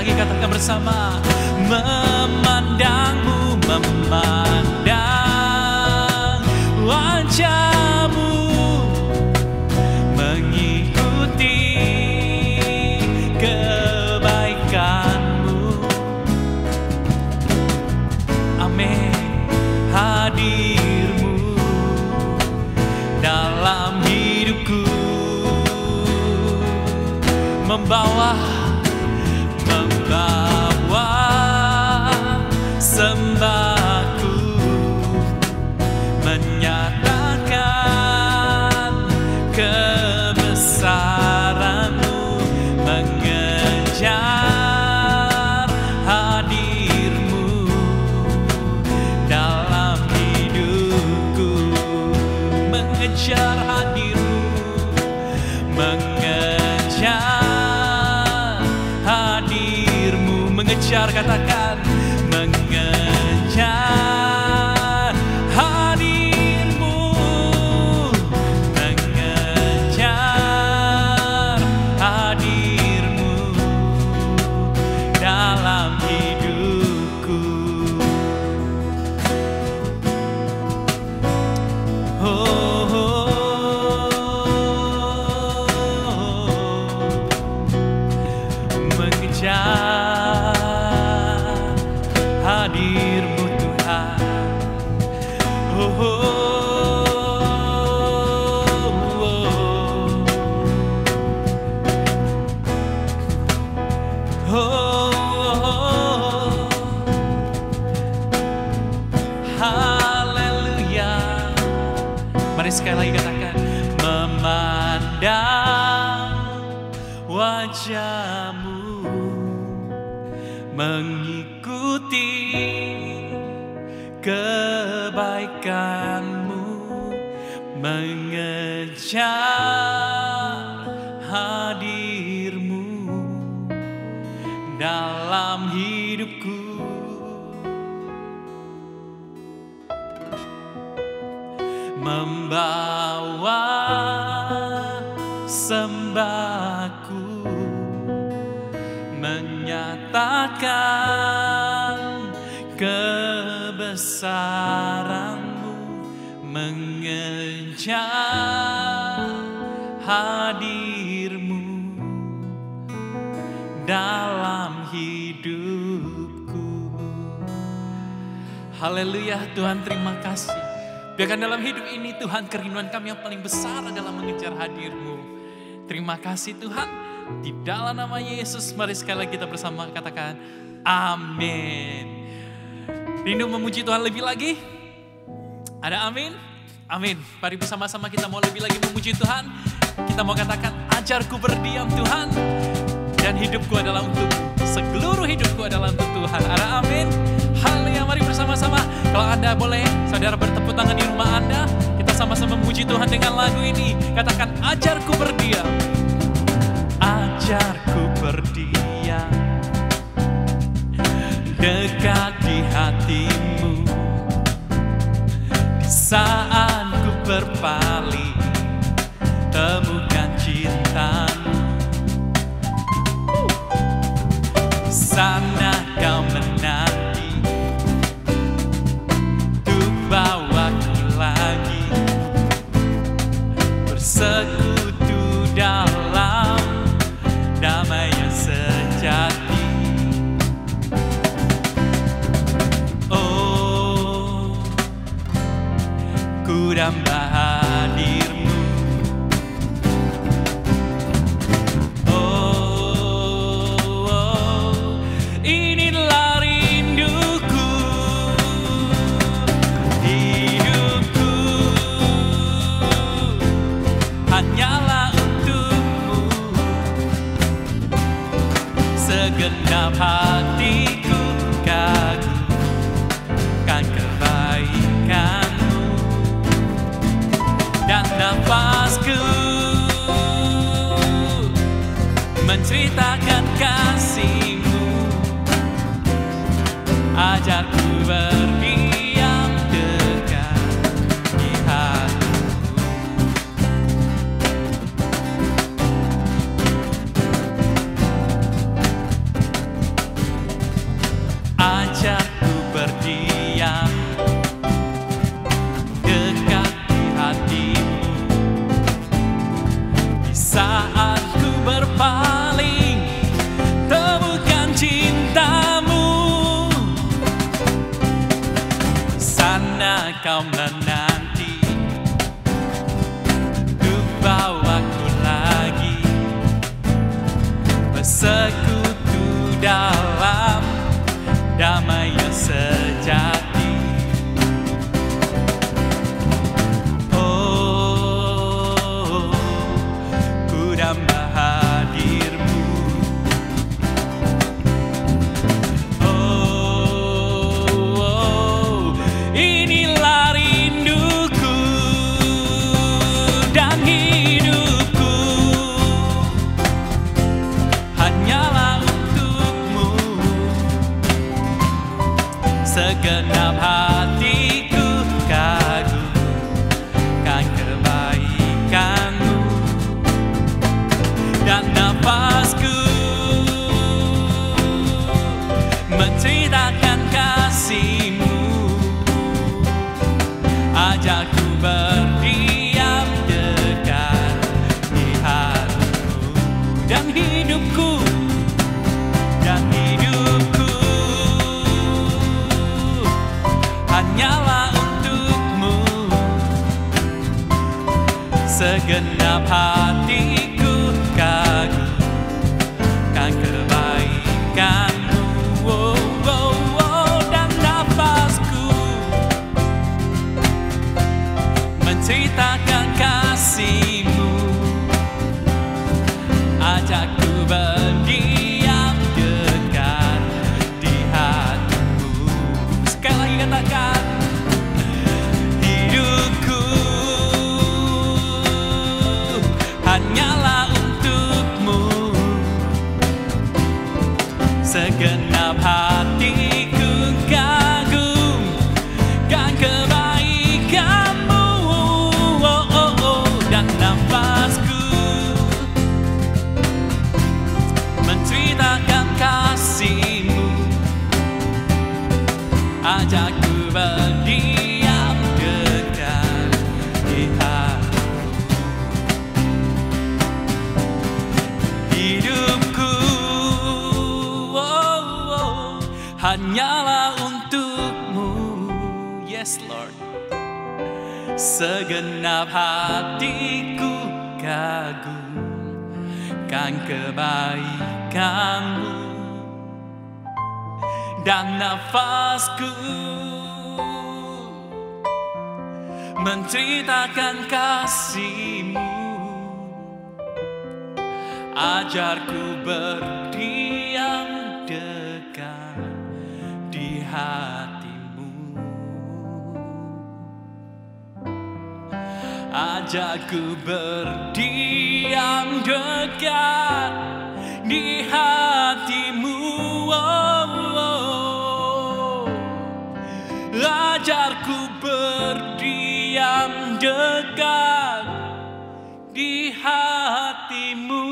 lagi katakan bersama. Memandangmu, memandang wajahmu, mengikuti kebaikanmu. Amin. Hadirmu dalam hidupku, membawa sembahku, menyatakan kebesaran-Mu, mengejar hadir-Mu dalam hidupku, mengejar hadir-Mu, mengejar hadir-Mu, mengejar, katakan mengejar hadir-Mu, mengejar hadir-Mu dalam hidupku. Mengejar hadir-Mu Tuhan. Haleluya. Mari sekali lagi katakan, memandang wajah-Mu, mengikuti kebaikan-Mu, mengejar hadir-Mu dalam hidupku. Membawa sembahku, menyatakan kebesaran-Mu, mengejar hadir-Mu dalam hidupku. Haleluya Tuhan, terima kasih. Biarkan dalam hidup ini Tuhan, kerinduan kami yang paling besar adalah mengejar hadir-Mu. Terima kasih Tuhan. Di dalam nama Yesus, mari sekali lagi kita bersama katakan amin. Rindu memuji Tuhan lebih lagi? Ada amin? Amin. Mari bersama-sama kita mau lebih lagi memuji Tuhan. Kita mau katakan, ajarku berdiam Tuhan, dan hidupku adalah untuk-Mu. Seluruh hidupku adalah untuk Tuhan. Ada amin? Haleluya, mari bersama-sama. Kalau Anda boleh, saudara bertepuk tangan di rumah Anda. Kita sama-sama memuji Tuhan dengan lagu ini. Katakan, ajarku berdiam. Ajarku berdiam dekat di hati-Mu, di saat ku berpaling temukan cinta-Mu. Sana Kau menanti untuk bawaku lagi bersekutu dalam damai yang sejati. Oh, ku damba hadir-Mu. Oh, inilah rinduku, hidupku hanyalah untuk-Mu. Segenap hatiku kagumkan kebaikan-Mu, dan sana kau menanti untuk bawaku lagi bersekutu dalam damai yang sejati. Oh, ku damba hadirmu. Oh, inilah rinduku dan hidupku, hanyalah untukmu. Segenap hatiku kagumkan kebaikanmu, dan nafasku menceritakan kasihmu. Ajakku berdiam dekat di hatimu, dan hidupku hanyalah untukmu. Segenap hatiku kagumkan kebaikanmu. Oh, oh, oh, dan nafasku menceritakan kasihmu. Ajakku berdiam dekat di hatimu. Sekali lagi katakan, hidupku hanyalah untukmu. Segenap hatiku kagumkan kebaikanmu. Oh, oh, oh, dan nafasku menceritakan kasihmu. Ajakku berdiam dekat di hatimu. Hidupku hanyalah untukmu. Yes Lord. Segenap hatiku kagumkan kebaikanmu, dan nafasku menceritakan kasihmu. Ajarku berdiam dekat di hatimu. Ajarku berdiam dekat di hatimu. Oh, oh. Ajarku berdiam dekat di hatimu.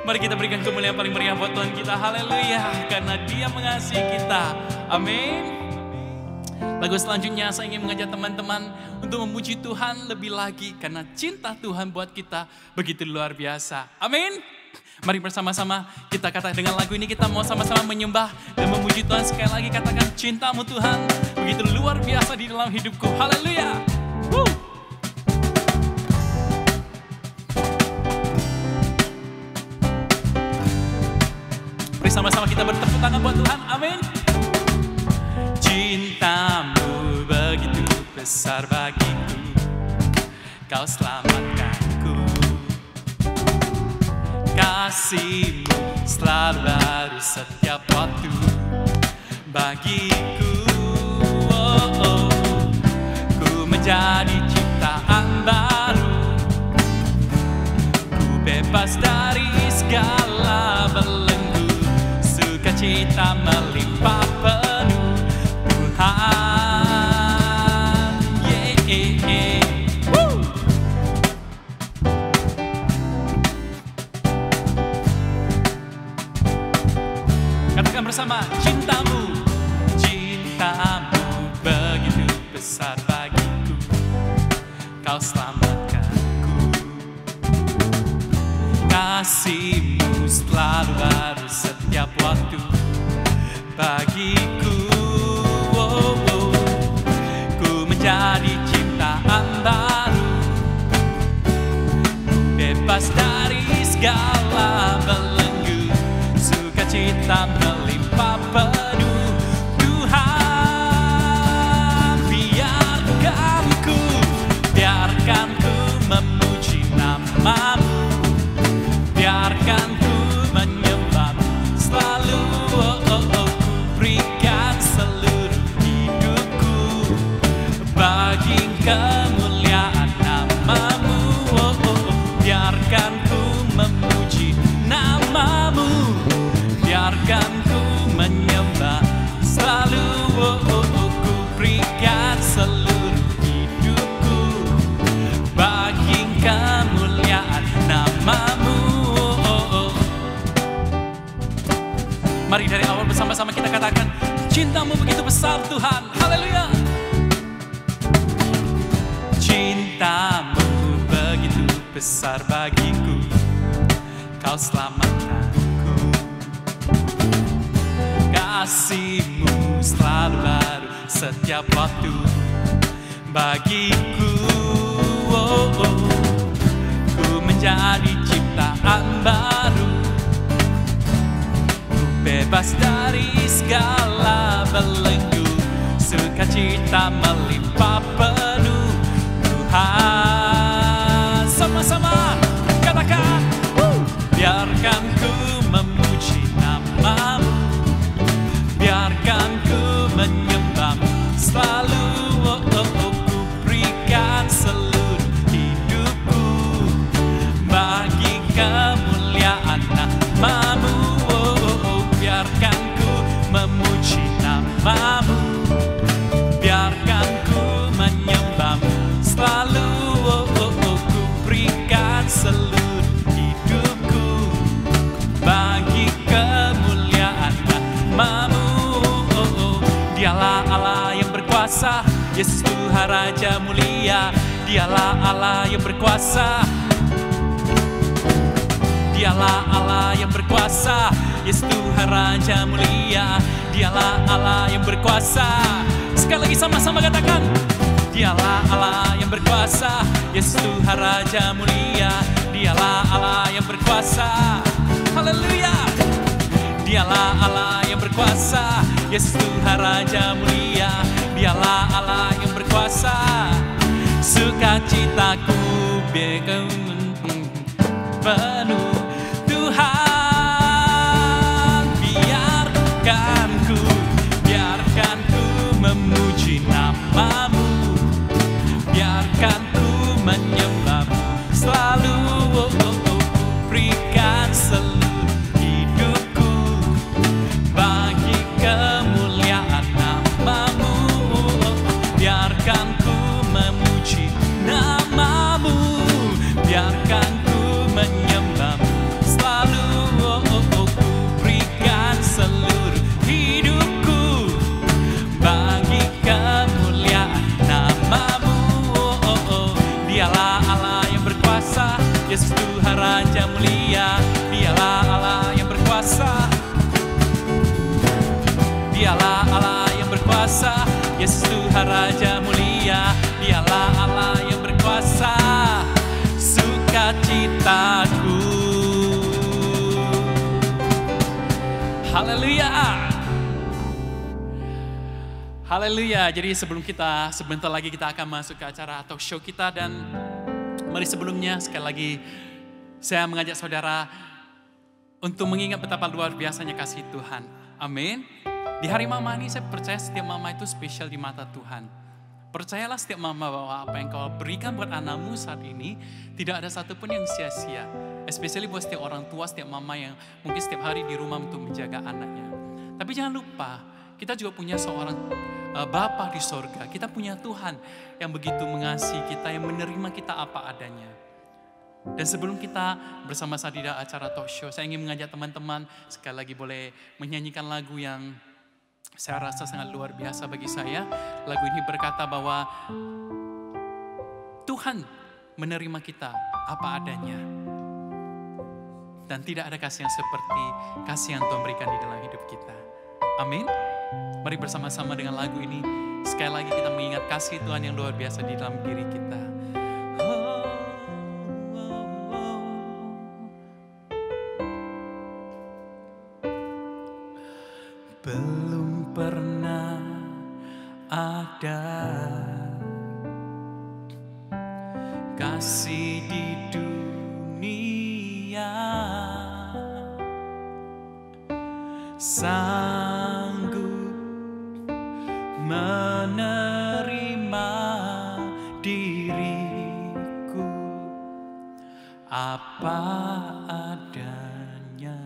Mari kita berikan kemuliaan paling meriah buat Tuhan kita. Haleluya, karena Dia mengasihi kita. Amin. Lagu selanjutnya saya ingin mengajak teman-teman untuk memuji Tuhan lebih lagi, karena cinta Tuhan buat kita begitu luar biasa. Amin. Mari bersama-sama kita katakan dengan lagu ini, kita mau sama-sama menyembah dan memuji Tuhan. Sekali lagi katakan, cintamu Tuhan begitu luar biasa di dalam hidupku. Haleluya. Mari sama-sama kita bertepuk tangan buat Tuhan. Amin. Cintamu begitu besar bagiku, Kau selamatkanku. Kasihmu selalu baru setiap waktu bagiku. Oh, oh. Ku menjadi ciptaan baru, ku bebas dari segala belenggu, sukacita melimpah penuh Tuhan. Yeah, yeah, yeah. Woo! Katakan bersama, cintamu, cintamu begitu besar bagiku, Kau selamatkanku. Kasihmu selalu baru setiap waktu bagiku. ku berikan seluruh hidupku bagi kemuliaan nama-Mu. Mari dari awal bersama-sama kita katakan, cinta-Mu begitu besar Tuhan. Haleluya. Cinta-Mu begitu besar bagiku, Kau selamatkanku. Kasih-Mu selalu baru setiap waktu bagiku. Ku menjadi ciptaan baru, ku bebas dari segala belenggu, sukacita melimpah penuh Tuhan. Sama-sama katakan, biarkan ku memuji nama-Mu, biarkan ku menyembah-Mu selalu. Ku berikan seluruh hidupku bagi kemuliaan nama-Mu. Biarkan ku memuji nama-Mu, biarkan ku menyembah-Mu selalu. Ku berikan seluruh hidupku bagi kemuliaan nama-Mu. Dialah Allah yang berkuasa, Yesus Tuhan Raja mulia. Dialah Allah yang berkuasa, Dialah Allah yang berkuasa, Yesus Tuhan Raja mulia. Dialah Allah yang berkuasa. Sekali lagi sama-sama katakan, Dialah Allah yang berkuasa, Yesus Tuhan Raja mulia. Dialah Allah yang berkuasa. Haleluya. Dialah Allah yang berkuasa, Yesus Tuhan Raja mulia. Dialah Allah yang berkuasa. Sukacitaku penuh Tuhan. Biarkan ku memuji nama-Mu, biarkan ku menyembah-Mu selalu. Berikan seluruh hidupku bagi kemuliaan nama-Mu. Biarkan ku memuji nama-Mu, biarkan ku menyembah-Mu selalu. Ku berikan seluruh hidupku bagi kemuliaan nama-Mu. Dialah Allah yang berkuasa, Yesus Tuhan Raja mulia. Dialah Allah yang berkuasa, Dialah Allah yang berkuasa, Yesus Tuhan Raja mulia. Dialah Allah yang berkuasa. Sukacitaku. Haleluya. Haleluya. Jadi sebentar lagi kita akan masuk ke acara talk show kita, dan mari sebelumnya sekali lagi saya mengajak saudara untuk mengingat betapa luar biasanya kasih Tuhan. Amin. Di hari mama ini saya percaya setiap mama itu spesial di mata Tuhan. Percayalah setiap mama bahwa apa yang kau berikan buat anakmu saat ini tidak ada satupun yang sia-sia. Especially buat setiap orang tua, setiap mama yang mungkin setiap hari di rumah untuk menjaga anaknya. Tapi jangan lupa, kita juga punya seorang Bapa di sorga. Kita punya Tuhan yang begitu mengasihi kita, yang menerima kita apa adanya. Dan sebelum kita bersama-sama di acara talk show, saya ingin mengajak teman-teman sekali lagi boleh menyanyikan lagu yang saya rasa sangat luar biasa bagi saya. Lagu ini berkata bahwa Tuhan menerima kita apa adanya. Dan tidak ada kasih yang seperti kasih yang Tuhan berikan di dalam hidup kita. Amin. Mari bersama-sama dengan lagu ini, sekali lagi kita mengingat kasih Tuhan yang luar biasa di dalam diri kita. Belum pernah ada kasih di dunia sanggup menerima diriku apa adanya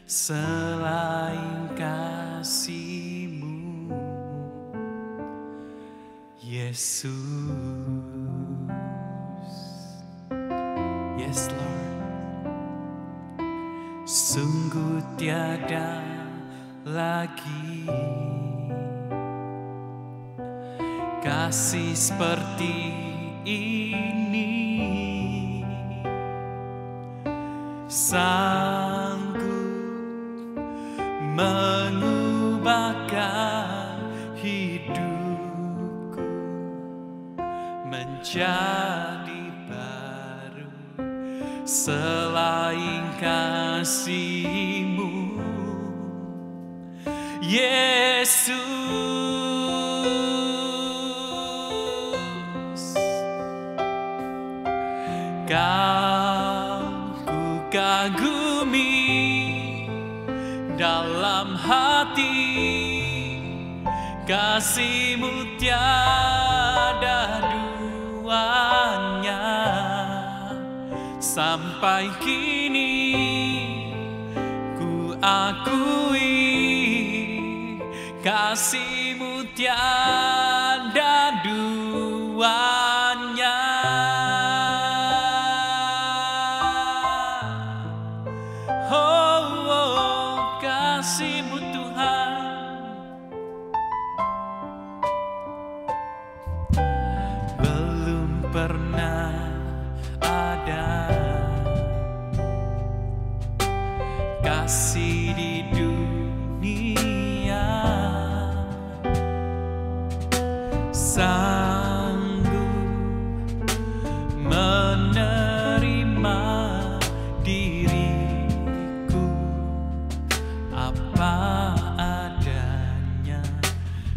selain kasih-Mu. Yesus. Yes Lord. Sungguh tiada lagi kasih seperti ini, sanggup mengubahkan hidupku menjadi baru. Selain kasih-Mu, Yesus, Kau ku kagumi dalam hati, kasih-Mu tiada duanya. Sampai kini ku akui, kasih-Mu tiada duanya. Oh, oh, kasih-Mu Tuhan belum pernah ada kasih di dunia sanggup menerima diriku apa adanya.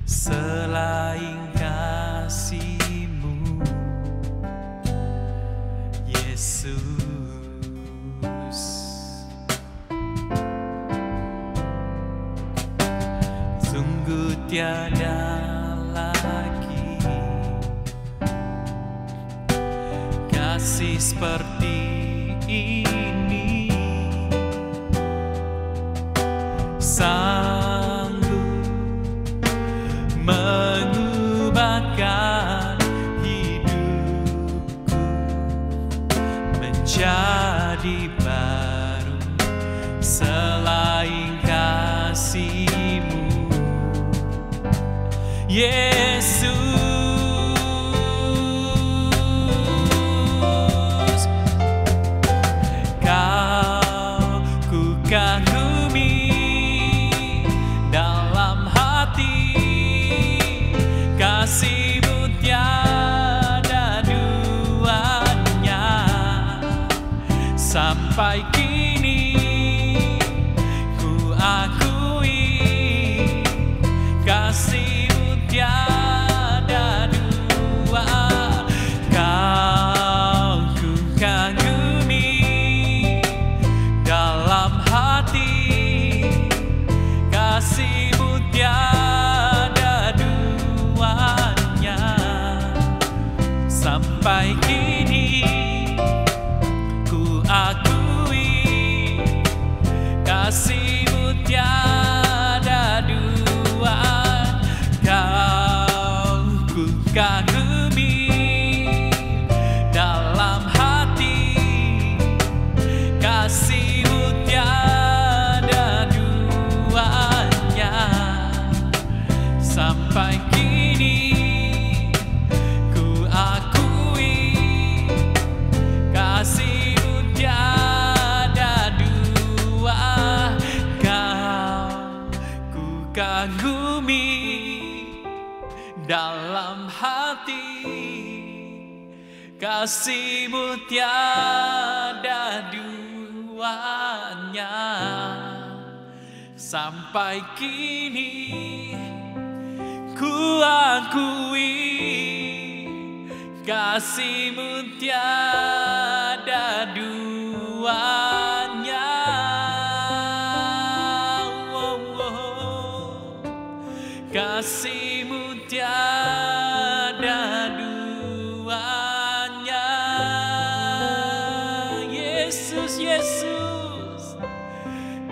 Selain kasih-Mu, Yesus. Sungguh tiada lagi kasih seperti ini, sanggup mengubahkan hidupku menjadi baru. Selain kasih-Mu, Yesus, Kau ku kagumi dalam hati, kasih-Mu tiada duanya. Sampai kini ku akui, kasih-Mu tiada dua. Kau ku kagumi dalam hati, kasih-Mu tiada duanya. Sampai kini ku akui, kasih-Mu tiada dua. Kau ku kagumi dalam hati, kasih-Mu tiada duanya. Sampai kini ku akui, kasih-Mu tiada dua. Kau ku kagumi dalam hati, kasih-Mu tiada duanya. Sampai kini ku akui, kasih-Mu tiada duanya. Kasih-Mu tiada duanya. Yesus, Yesus,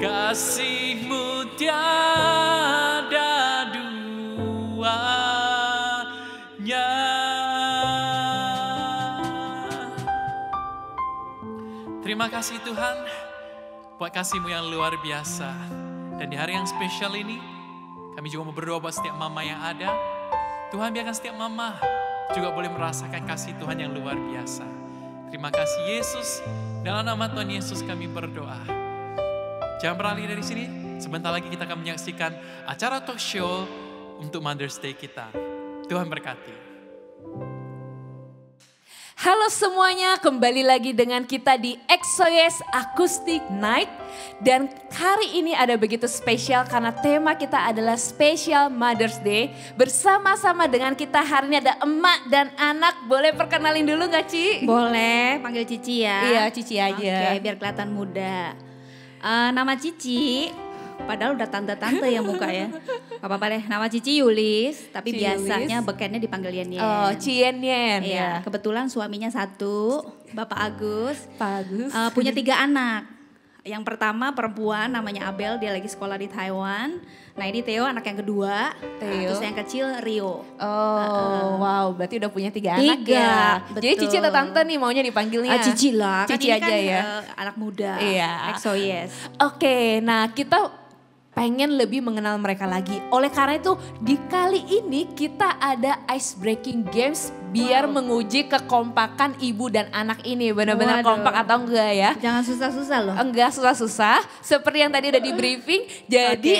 kasih-Mu tiada duanya. Terima kasih Tuhan buat kasih-Mu yang luar biasa. Dan di hari yang spesial ini, kami juga mau berdoa buat setiap mama yang ada. Tuhan biarkan setiap mama juga boleh merasakan kasih Tuhan yang luar biasa. Terima kasih Yesus. Dalam nama Tuhan Yesus kami berdoa. Jangan beralih dari sini. Sebentar lagi kita akan menyaksikan acara talk show untuk Mother's Day kita. Tuhan berkati. Halo semuanya, kembali lagi dengan kita di XOYS Acoustic Night. Dan hari ini ada begitu spesial karena tema kita adalah Special Mother's Day. Bersama-sama dengan kita hari ini ada emak dan anak. Boleh perkenalin dulu gak Ci? Boleh, panggil Cici ya. Iya, Cici aja. Oke, biar kelihatan muda. Nama Cici, padahal udah tante-tante ya muka ya. Gak apa-apa deh, nama Cici Yulis, tapi Ci biasanya Yulis. bekennya dipanggil Yen-Yen. Oh, Cien Yen. Iya, kebetulan suaminya satu, Bapak Agus. Bagus. Punya 3 anak. Yang pertama perempuan namanya Abel, dia lagi sekolah di Taiwan. Nah ini Theo anak yang kedua, Theo. terus yang kecil Rio. Oh, wow, berarti udah punya 3 anak 3, ya. betul. Jadi Cici atau Tante nih maunya dipanggilnya? Cici lah, kan Cici ini aja kan, ya. anak muda. Iya. XOYS. Oke, nah kita pengen lebih mengenal mereka lagi. Oleh karena itu di kali ini kita ada ice breaking games biar menguji kekompakan ibu dan anak ini. Benar-benar Waduh. kompak atau enggak ya? Jangan susah-susah loh. Enggak susah-susah, seperti yang tadi udah di briefing. Jadi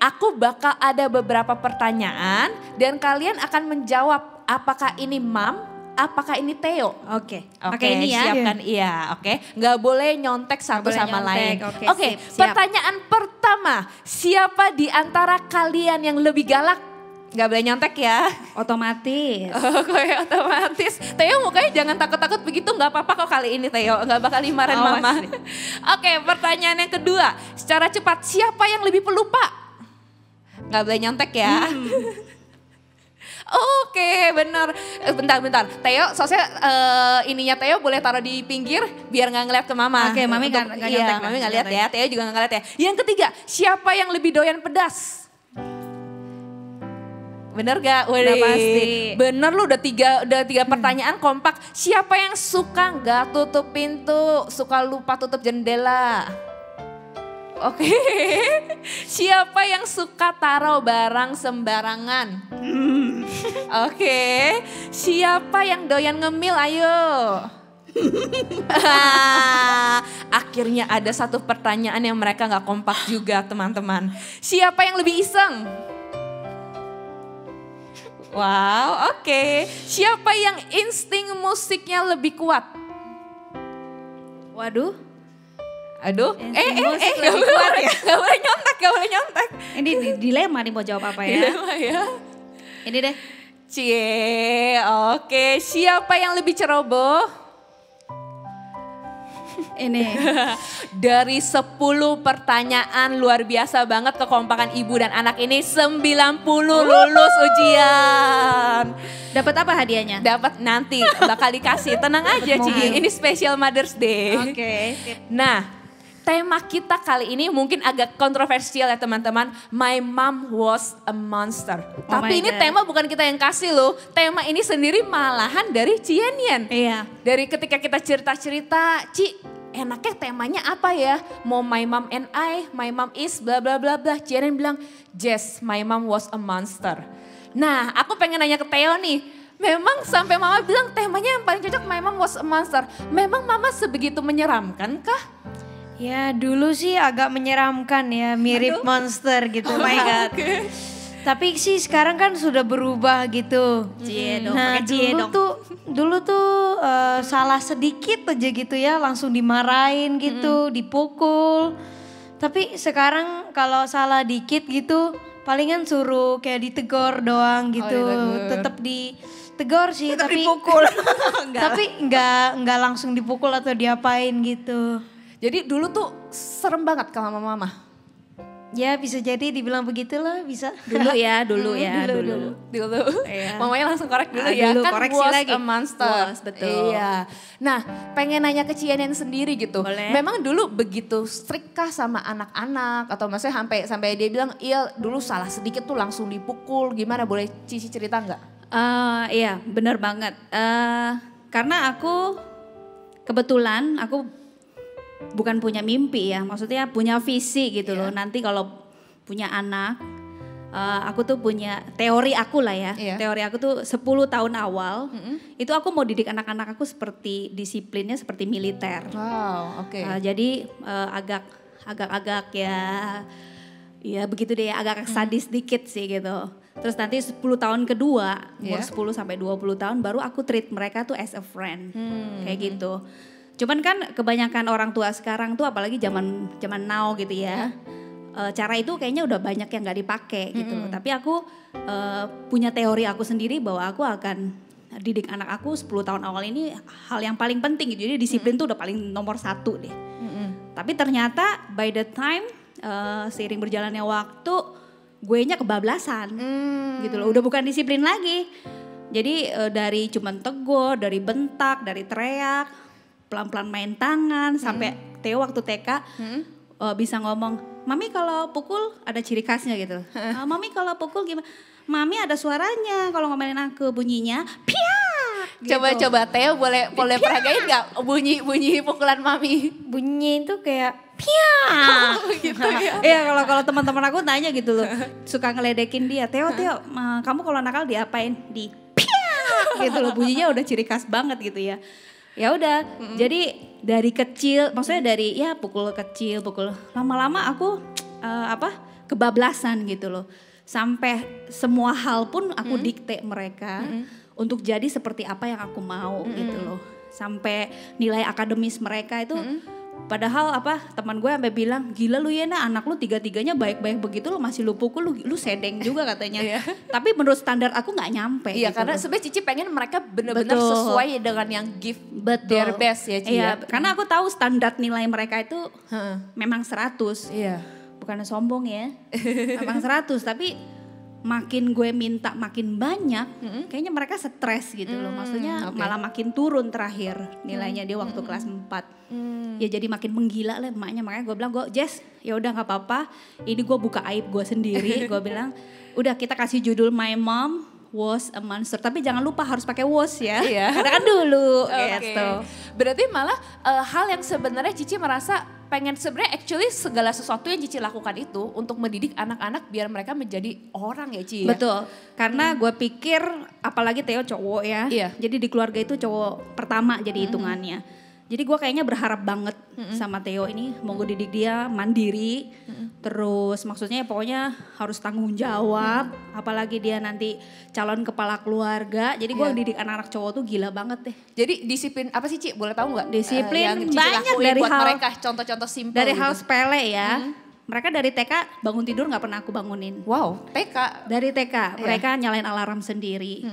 aku bakal ada beberapa pertanyaan dan kalian akan menjawab apakah ini Mam, apakah ini Theo. Oke, Oke, pakai ini ya. siapkan iya, oke. Nggak boleh nyontek satu boleh sama nyontek, lain. oke, Oke, siap. pertanyaan pertama, siapa di antara kalian yang lebih galak? Nggak boleh nyontek ya. Otomatis. Oke, otomatis. Theo mukanya jangan takut-takut begitu, nggak apa-apa kok kali ini Theo, nggak bakal dimarahin Awas mama. nih. Oke, pertanyaan yang kedua, secara cepat, siapa yang lebih pelupa? Nggak boleh nyontek ya. Oke, benar. Bentar. Theo, sosnya ininya Theo boleh taruh di pinggir biar nggak ngeliat ke mama. Oke, Mami nggak Iya, nyontek lah, Mami nggak nggak lihat ya. nyontek. Theo juga nggak ngeliat ya. Yang ketiga, siapa yang lebih doyan pedas? Bener gak? Udah pasti. Bener lu udah tiga pertanyaan kompak. Siapa yang suka nggak tutup pintu, suka lupa tutup jendela? Oke, siapa yang suka taruh barang sembarangan? Oke, siapa yang doyan ngemil? Ayo. Akhirnya ada satu pertanyaan yang mereka nggak kompak juga teman-teman. Siapa yang lebih iseng? Wow, oke. Siapa yang insting musiknya lebih kuat? Waduh, Aduh, Insting gak musik lebih boleh, kuat ya? gak boleh nyontek. ini dilema nih mau jawab apa ya. Dilema ya. Ini deh. Cie, oke. Siapa yang lebih ceroboh? Ini. Dari 10 pertanyaan luar biasa banget kekompakan ibu dan anak ini 90 lulus ujian. Dapat apa hadiahnya? Dapat nanti bakal dikasih, tenang aja Dapat Ci, mobil. ini special Mother's Day. Oke. Nah, tema kita kali ini mungkin agak kontroversial ya teman-teman. My mom was a monster. Oh Tapi my ini God. tema bukan kita yang kasih loh. Tema ini sendiri malahan dari Cien-Yen. Iya. Dari ketika kita cerita-cerita, Ci enaknya temanya apa ya? Mau my mom and I, my mom is bla bla bla bla. Cien-Yen bilang, Jess, my mom was a monster. Nah, aku pengen nanya ke Theo nih. Memang sampai mama bilang temanya yang paling cocok my mom was a monster. Memang mama sebegitu menyeramkan kah? Ya dulu sih agak menyeramkan ya, mirip monster gitu. Oh my God. Tapi sih sekarang kan sudah berubah gitu. Cie dong, Nah pakai cie dong. dulu tuh salah sedikit aja gitu ya langsung dimarahin gitu, dipukul. Tapi sekarang kalau salah dikit gitu palingan suruh kayak ditegur doang gitu. ditegur. Tetap ditegur sih Tetap tapi dipukul. tapi nggak langsung dipukul atau diapain gitu. Jadi dulu tuh serem banget kalau sama mama. Ya bisa jadi dibilang begitulah bisa. Dulu ya, dulu ya, dulu. Dulu. Iya. Mamanya langsung korek dulu ya. Dulu, Kan koreksi was lagi. a monster. Was, betul. Iya. Nah, pengen nanya ke Cien-Yen sendiri gitu. Boleh. Memang dulu begitu strict kah sama anak-anak? Atau maksudnya sampai dia bilang, iya dulu salah sedikit tuh langsung dipukul. Gimana, boleh Cici cerita nggak? Iya, benar banget. Karena aku kebetulan aku bukan punya mimpi ya, maksudnya punya visi gitu loh. Nanti kalau punya anak, aku tuh punya teori aku lah ya. Teori aku tuh 10 tahun awal, itu aku mau didik anak-anak aku seperti disiplinnya seperti militer. Wow, oke. Jadi agak ya begitu deh, agak sadis dikit sih gitu. Terus nanti 10 tahun kedua, umur 10 sampai 20 tahun baru aku treat mereka tuh as a friend. Kayak gitu. Cuman kan kebanyakan orang tua sekarang tuh apalagi zaman now gitu ya. Cara itu kayaknya udah banyak yang gak dipakai gitu loh. Tapi aku punya teori aku sendiri bahwa aku akan didik anak aku 10 tahun awal ini hal yang paling penting gitu. Jadi disiplin tuh udah paling nomor 1 deh. Tapi ternyata by the time seiring berjalannya waktu gue nya kebablasan gitu loh. Udah bukan disiplin lagi. Jadi dari cuman tegur, dari bentak, dari teriak, pelan-pelan main tangan sampai Theo waktu TK bisa ngomong, "Mami kalau pukul ada ciri khasnya gitu." "Mami kalau pukul gimana?" "Mami ada suaranya kalau ngomelin aku, bunyinya piak." Gitu. Coba Theo boleh peragain nggak bunyi pukulan mami? Bunyi itu kayak piak Gitu ya. Iya, kalau teman-teman aku nanya gitu loh, suka ngeledekin dia, Theo, kamu kalau nakal diapain? Di piak gitu loh, bunyinya udah ciri khas banget gitu ya. Ya udah, jadi dari kecil, maksudnya dari ya pukul kecil, pukul lama-lama aku kebablasan gitu loh. Sampai semua hal pun aku dikte mereka untuk jadi seperti apa yang aku mau gitu loh. Sampai nilai akademis mereka itu padahal teman gue sampai bilang, "Gila lu ya, anak lu 3-3-nya baik-baik begitu lu masih lu pukul, lu sedeng juga," katanya. Tapi menurut standar aku nggak nyampe. Iya, gitu karena loh. sebenarnya Cici pengen mereka benar-benar sesuai dengan yang give their best ya, Cici. Iya, karena aku tahu standar nilai mereka itu memang 100. Iya. Bukan sombong ya. Memang 100, tapi makin gue minta makin banyak, kayaknya mereka stres gitu loh. Maksudnya malah makin turun terakhir nilainya dia waktu kelas 4. Ya jadi makin menggila lah emaknya. Makanya gue bilang, "Jess, ya udah nggak apa-apa. Ini gue buka aib gue sendiri." Gue bilang, "Udah kita kasih judul My Mom Was a Monster, tapi jangan lupa harus pakai was ya." Karena kan dulu gitu. Berarti malah hal yang sebenarnya Cici merasa pengen sebenarnya actually segala sesuatu yang Cici lakukan itu untuk mendidik anak-anak biar mereka menjadi orang ya, Ci. Betul, karena gue pikir apalagi Theo cowok ya. Iya. Jadi di keluarga itu cowok pertama jadi hitungannya. Jadi gue kayaknya berharap banget sama Theo ini, mau gue didik dia mandiri, terus maksudnya pokoknya harus tanggung jawab, apalagi dia nanti calon kepala keluarga. Jadi gue didik anak-anak cowok tuh gila banget deh. Jadi disiplin apa sih, Ci? Boleh tahu nggak? Disiplin yang Cici banyak lakuin dari buat hal mereka, contoh-contoh simpel dari gitu. hal sepele ya. Mereka dari TK bangun tidur nggak pernah aku bangunin. Wow, TK. Dari TK mereka nyalain alarm sendiri.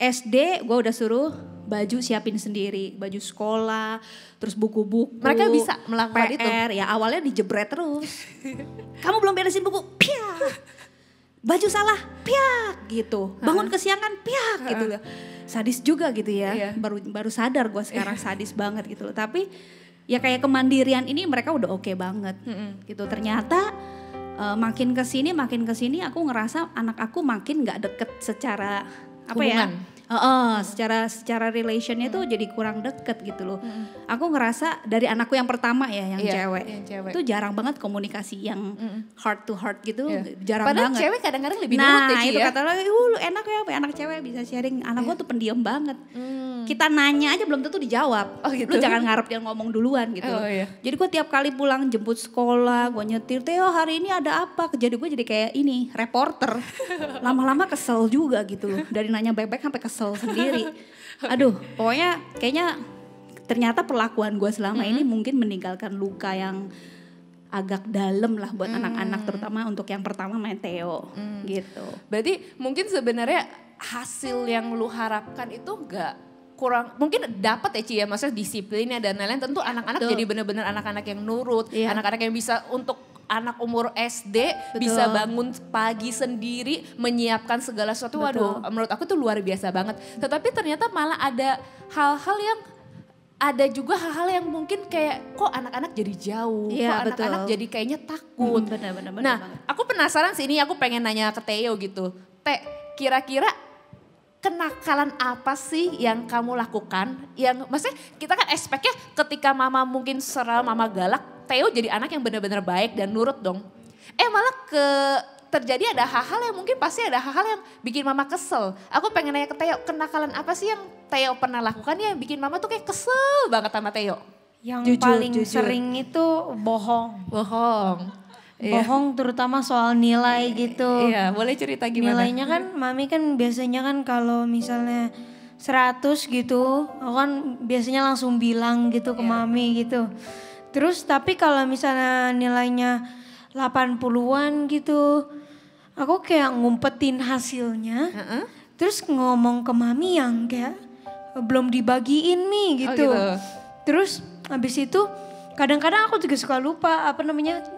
SD gue udah suruh baju siapin sendiri, baju sekolah, terus buku-buku. Mereka bisa melakukan itu? PR, ya awalnya dijebret terus. "Kamu belum beresin buku, piak. Baju salah, piak," gitu. "Bangun kesiangan, piak," gitu loh. Sadis juga gitu ya. Baru sadar gue sekarang sadis banget gitu loh. Tapi ya kayak kemandirian ini mereka udah oke banget gitu. Ternyata makin kesini aku ngerasa anak aku makin nggak deket secara Hubungan. Secara relationnya tuh jadi kurang deket gitu loh. Aku ngerasa dari anakku yang pertama ya, yang cewek, itu jarang banget komunikasi yang heart to heart gitu, jarang Padahal banget. cewek kadang-kadang lebih nurut ya, Ci, itu ya. kata lagi, lu enak ya anak cewek bisa sharing. Anak gua tuh pendiam banget. Kita nanya aja belum tentu dijawab. Oh, gitu. Lu jangan ngarep dia ngomong duluan gitu. Oh, iya. Jadi gue tiap kali pulang jemput sekolah, gue nyetir, "Theo hari ini ada apa?" Jadi gue jadi kayak ini, reporter. Lama-lama kesel juga gitu loh. Dari nanya baik-baik sampai kesel sendiri. Aduh, pokoknya kayaknya ternyata perlakuan gue selama ini mungkin meninggalkan luka yang agak dalam lah buat anak-anak, terutama untuk yang pertama main Theo gitu. Berarti mungkin sebenarnya hasil yang lu harapkan itu enggak kurang, mungkin dapat ya, Ci ya, maksudnya disiplinnya dan lain-lain. Tentu anak-anak jadi benar-benar anak-anak yang nurut, anak-anak yang bisa untuk anak umur SD bisa bangun pagi sendiri, menyiapkan segala sesuatu. Waduh, menurut aku tuh luar biasa banget. Tetapi ternyata malah ada hal-hal yang yang mungkin kayak kok anak-anak jadi jauh, kok anak-anak jadi kayaknya takut. Benar Nah, banget. aku penasaran sih, ini aku pengen nanya ke Theo gitu. Kira-kira kenakalan apa sih yang kamu lakukan? Yang maksudnya kita kan expect-nya ketika mama mungkin seral, mama galak, Theo jadi anak yang benar-benar baik dan nurut dong. Malah terjadi ada hal-hal yang mungkin pasti ada hal-hal yang bikin mama kesel. Aku pengen nanya ke Theo, kenakalan apa sih yang Theo pernah lakukan ya bikin mama tuh kayak kesel banget sama Theo? Yang Jujur, paling jujur. sering itu bohong. Bohong. Bohong terutama soal nilai gitu. Iya, boleh cerita gimana? Nilainya kan mami kan biasanya kan kalau misalnya 100 gitu, aku kan biasanya langsung bilang gitu ke mami gitu. Terus tapi kalau misalnya nilainya 80-an gitu, aku kayak ngumpetin hasilnya. Terus ngomong ke mami yang kayak belum dibagiin nih gitu. gitu. Terus habis itu kadang-kadang aku juga suka lupa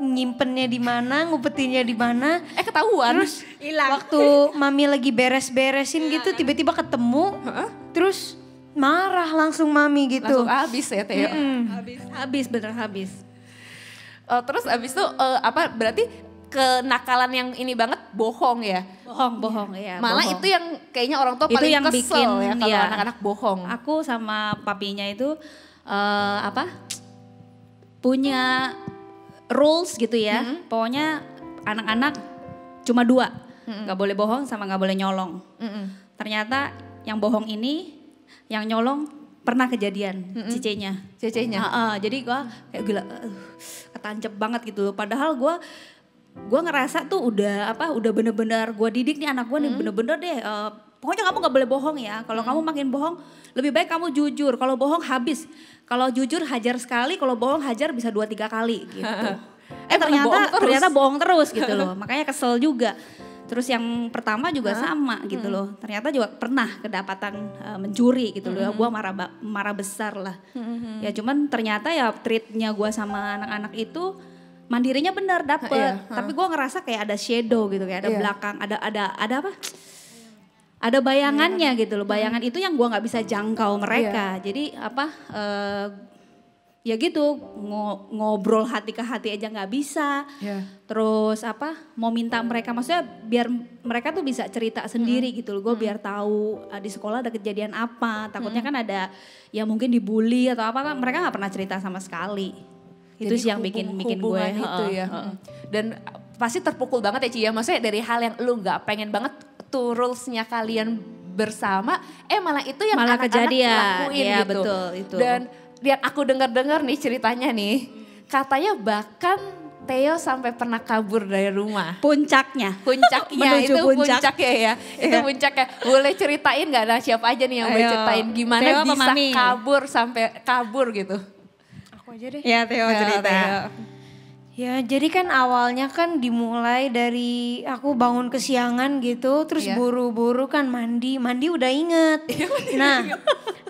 nyimpennya di mana, ngumpetinnya di mana. Ketahuan. Terus waktu mami lagi beres-beresin gitu tiba-tiba ketemu. Terus marah langsung mami gitu. Langsung habis ya Theo. Habis bener habis. Terus abis itu berarti kenakalan yang ini banget bohong ya? Bohong ya. Malah bohong. itu yang kayaknya orang tua Itu paling yang kesel bikin, ya kalau ya. anak-anak bohong. Aku sama papinya itu punya rules gitu ya. Pokoknya anak-anak cuma 2, nggak boleh bohong sama nggak boleh nyolong. Ternyata yang bohong ini, yang nyolong pernah kejadian cicenya. Jadi gua kayak gila, ketancep banget gitu loh. Padahal gua ngerasa tuh udah bener-bener gua didik nih anak gua nih bener-bener deh. Pokoknya kamu gak boleh bohong ya. Kalau kamu makin bohong, lebih baik kamu jujur. Kalau bohong habis. Kalau jujur hajar sekali, kalau bohong hajar bisa 2-3 kali gitu. Ternyata bohong terus gitu loh. Makanya kesel juga. Terus yang pertama juga sama gitu loh. Ternyata juga pernah kedapatan mencuri gitu loh. Gue marah besar lah. Ya cuman ternyata ya treatnya gue sama anak-anak itu mandirinya benar dapet. Tapi gue ngerasa kayak ada shadow gitu, kayak ada belakang, ada apa? Ada bayangannya gitu loh. Bayangan itu yang gue nggak bisa jangkau mereka. Jadi ya gitu, ngobrol hati ke hati aja nggak bisa. Terus mau minta mereka, maksudnya biar mereka tuh bisa cerita sendiri gitu loh. Gue biar tahu di sekolah ada kejadian apa. Takutnya kan ada ya mungkin dibully atau apa, kan mereka nggak pernah cerita sama sekali. Itu sih yang bikin gue itu ya. Dan pasti terpukul banget ya Ci ya. Maksudnya dari hal yang lu nggak pengen banget tuh rulesnya kalian bersama, malah itu yang malah anak-anak kejadian. lakuin Ya, gitu. betul itu. Dan yang aku dengar-dengar nih ceritanya nih, katanya bahkan Theo sampai pernah kabur dari rumah. Puncaknya Puncaknya Menuju itu puncak. puncaknya ya. Itu puncaknya. Boleh ceritain gak? Nah siapa aja nih yang boleh Ayo. ceritain gimana Theo apa bisa Mami? sampai kabur gitu. Aku aja deh. Ya Theo cerita. Ya jadi kan awalnya kan dimulai dari aku bangun kesiangan gitu, terus buru-buru kan mandi udah inget. Nah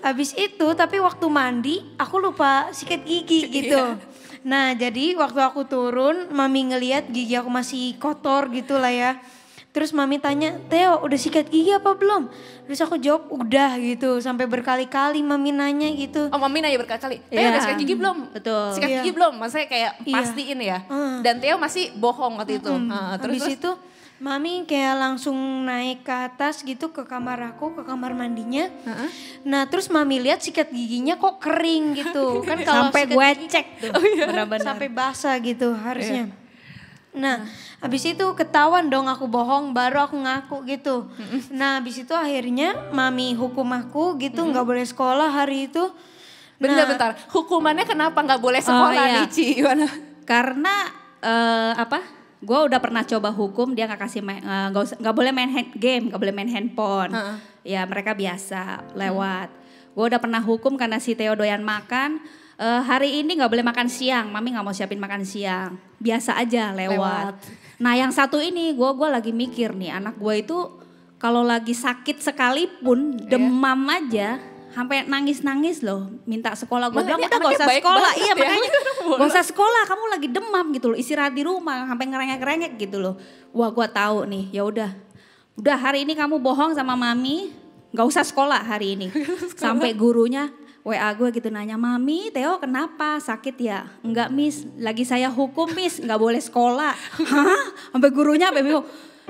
habis itu tapi waktu mandi aku lupa sikat gigi gitu. Nah jadi waktu aku turun mami ngelihat gigi aku masih kotor gitu lah ya. Terus mami tanya, Theo udah sikat gigi apa belum? Terus aku jawab udah gitu, sampai berkali-kali mami nanya gitu. Oh mami nanya berkali-kali, Theo Iya. udah sikat gigi belum? Betul. Sikat gigi belum? Maksudnya kayak pastiin ya. Dan Theo masih bohong waktu itu. Habis itu mami kayak langsung naik ke atas gitu ke kamar aku, ke kamar mandinya. Nah terus mami lihat sikat giginya kok kering gitu. Kan kalau Sampai sikat gue gigi cek tuh. Benar-benar. sampai basah gitu harusnya. Nah habis itu ketahuan dong aku bohong, baru aku ngaku gitu. Nah habis itu akhirnya mami hukum aku gitu, nggak boleh sekolah hari itu. Bentar, hukumannya kenapa nggak boleh sekolah iya. nih Ci? Gimana? Karena gue udah pernah coba hukum, dia nggak kasih nggak boleh main game, nggak boleh main handphone. Ya mereka biasa lewat. Gue udah pernah hukum karena si Theo doyan makan. Hari ini nggak boleh makan siang, mami nggak mau siapin makan siang. Biasa aja lewat. Nah yang satu ini gue lagi mikir nih, anak gue itu kalau lagi sakit sekalipun demam aja. Sampai nangis-nangis loh minta sekolah. Gue bilang udah gak usah sekolah. Iya makanya gak usah sekolah, kamu lagi demam gitu loh, istirahat di rumah sampai ngerengek-rengek gitu loh. Wah gue tahu nih, ya udah hari ini kamu bohong sama mami, gak usah sekolah hari ini. Sampai gurunya WA gue gitu nanya, Mami Theo kenapa sakit ya? Enggak miss, lagi saya hukum miss, gak boleh sekolah. Hah? Sampai gurunya sampai bingung.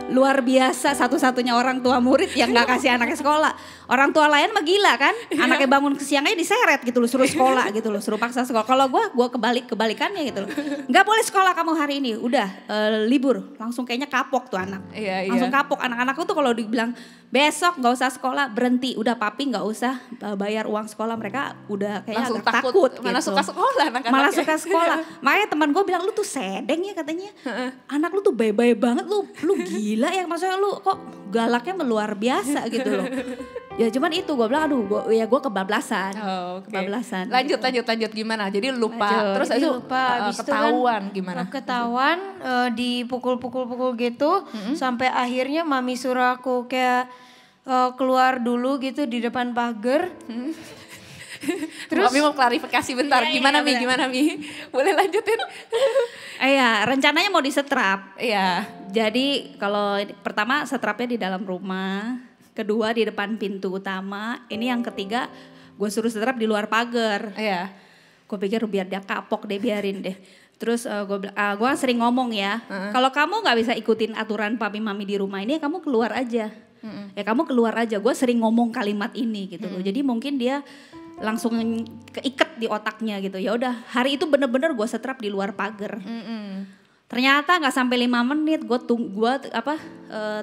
luar biasa, satu-satunya orang tua murid yang gak kasih anaknya sekolah. Orang tua lain mah gila kan, anaknya bangun ke siangnya diseret gitu loh, suruh sekolah gitu loh, suruh paksa sekolah. Kalau gue kebalikannya gitu loh. Gak boleh sekolah kamu hari ini, udah libur. Langsung kayaknya kapok tuh anak. Iya, Langsung kapok, anak-anakku tuh kalau dibilang besok gak usah sekolah, berhenti. Udah papi gak usah bayar uang sekolah, mereka udah kayaknya Langsung agak takut Mana gitu. suka sekolah anak-anaknya. Malah suka sekolah. Makanya teman gue bilang, lu tuh sedeng ya katanya. Anak lu tuh baik-baik banget, lu gila ya, maksudnya lu kok galaknya luar biasa gitu loh. Ya cuman itu gue bilang, aduh gue kebablasan. Oh, oke. Kebablasan. Lanjut gimana? Jadi lupa, Lanjut. terus Jadi itu lupa, habis itu ketahuan kan, gimana? Ketahuan dipukul-pukul gitu sampai akhirnya mami suruh aku kayak keluar dulu gitu di depan pagar. Terus Mami mau klarifikasi bentar, gimana Mi? Boleh lanjutin? Iya, rencananya mau disetrap. Iya. Jadi kalau pertama setrapnya di dalam rumah, kedua di depan pintu utama, ini yang ketiga gue suruh setrap di luar pagar. Iya. Gue pikir biar dia kapok deh, biarin deh. Terus gue sering ngomong ya, kalau kamu nggak bisa ikutin aturan papi mami di rumah ini, kamu keluar aja. Ya kamu keluar aja. Gue sering ngomong kalimat ini gitu loh. Jadi mungkin dia langsung keikat di otaknya gitu. Ya udah, hari itu bener-bener gue setrap di luar pagar. Ternyata nggak sampai 5 menit, gue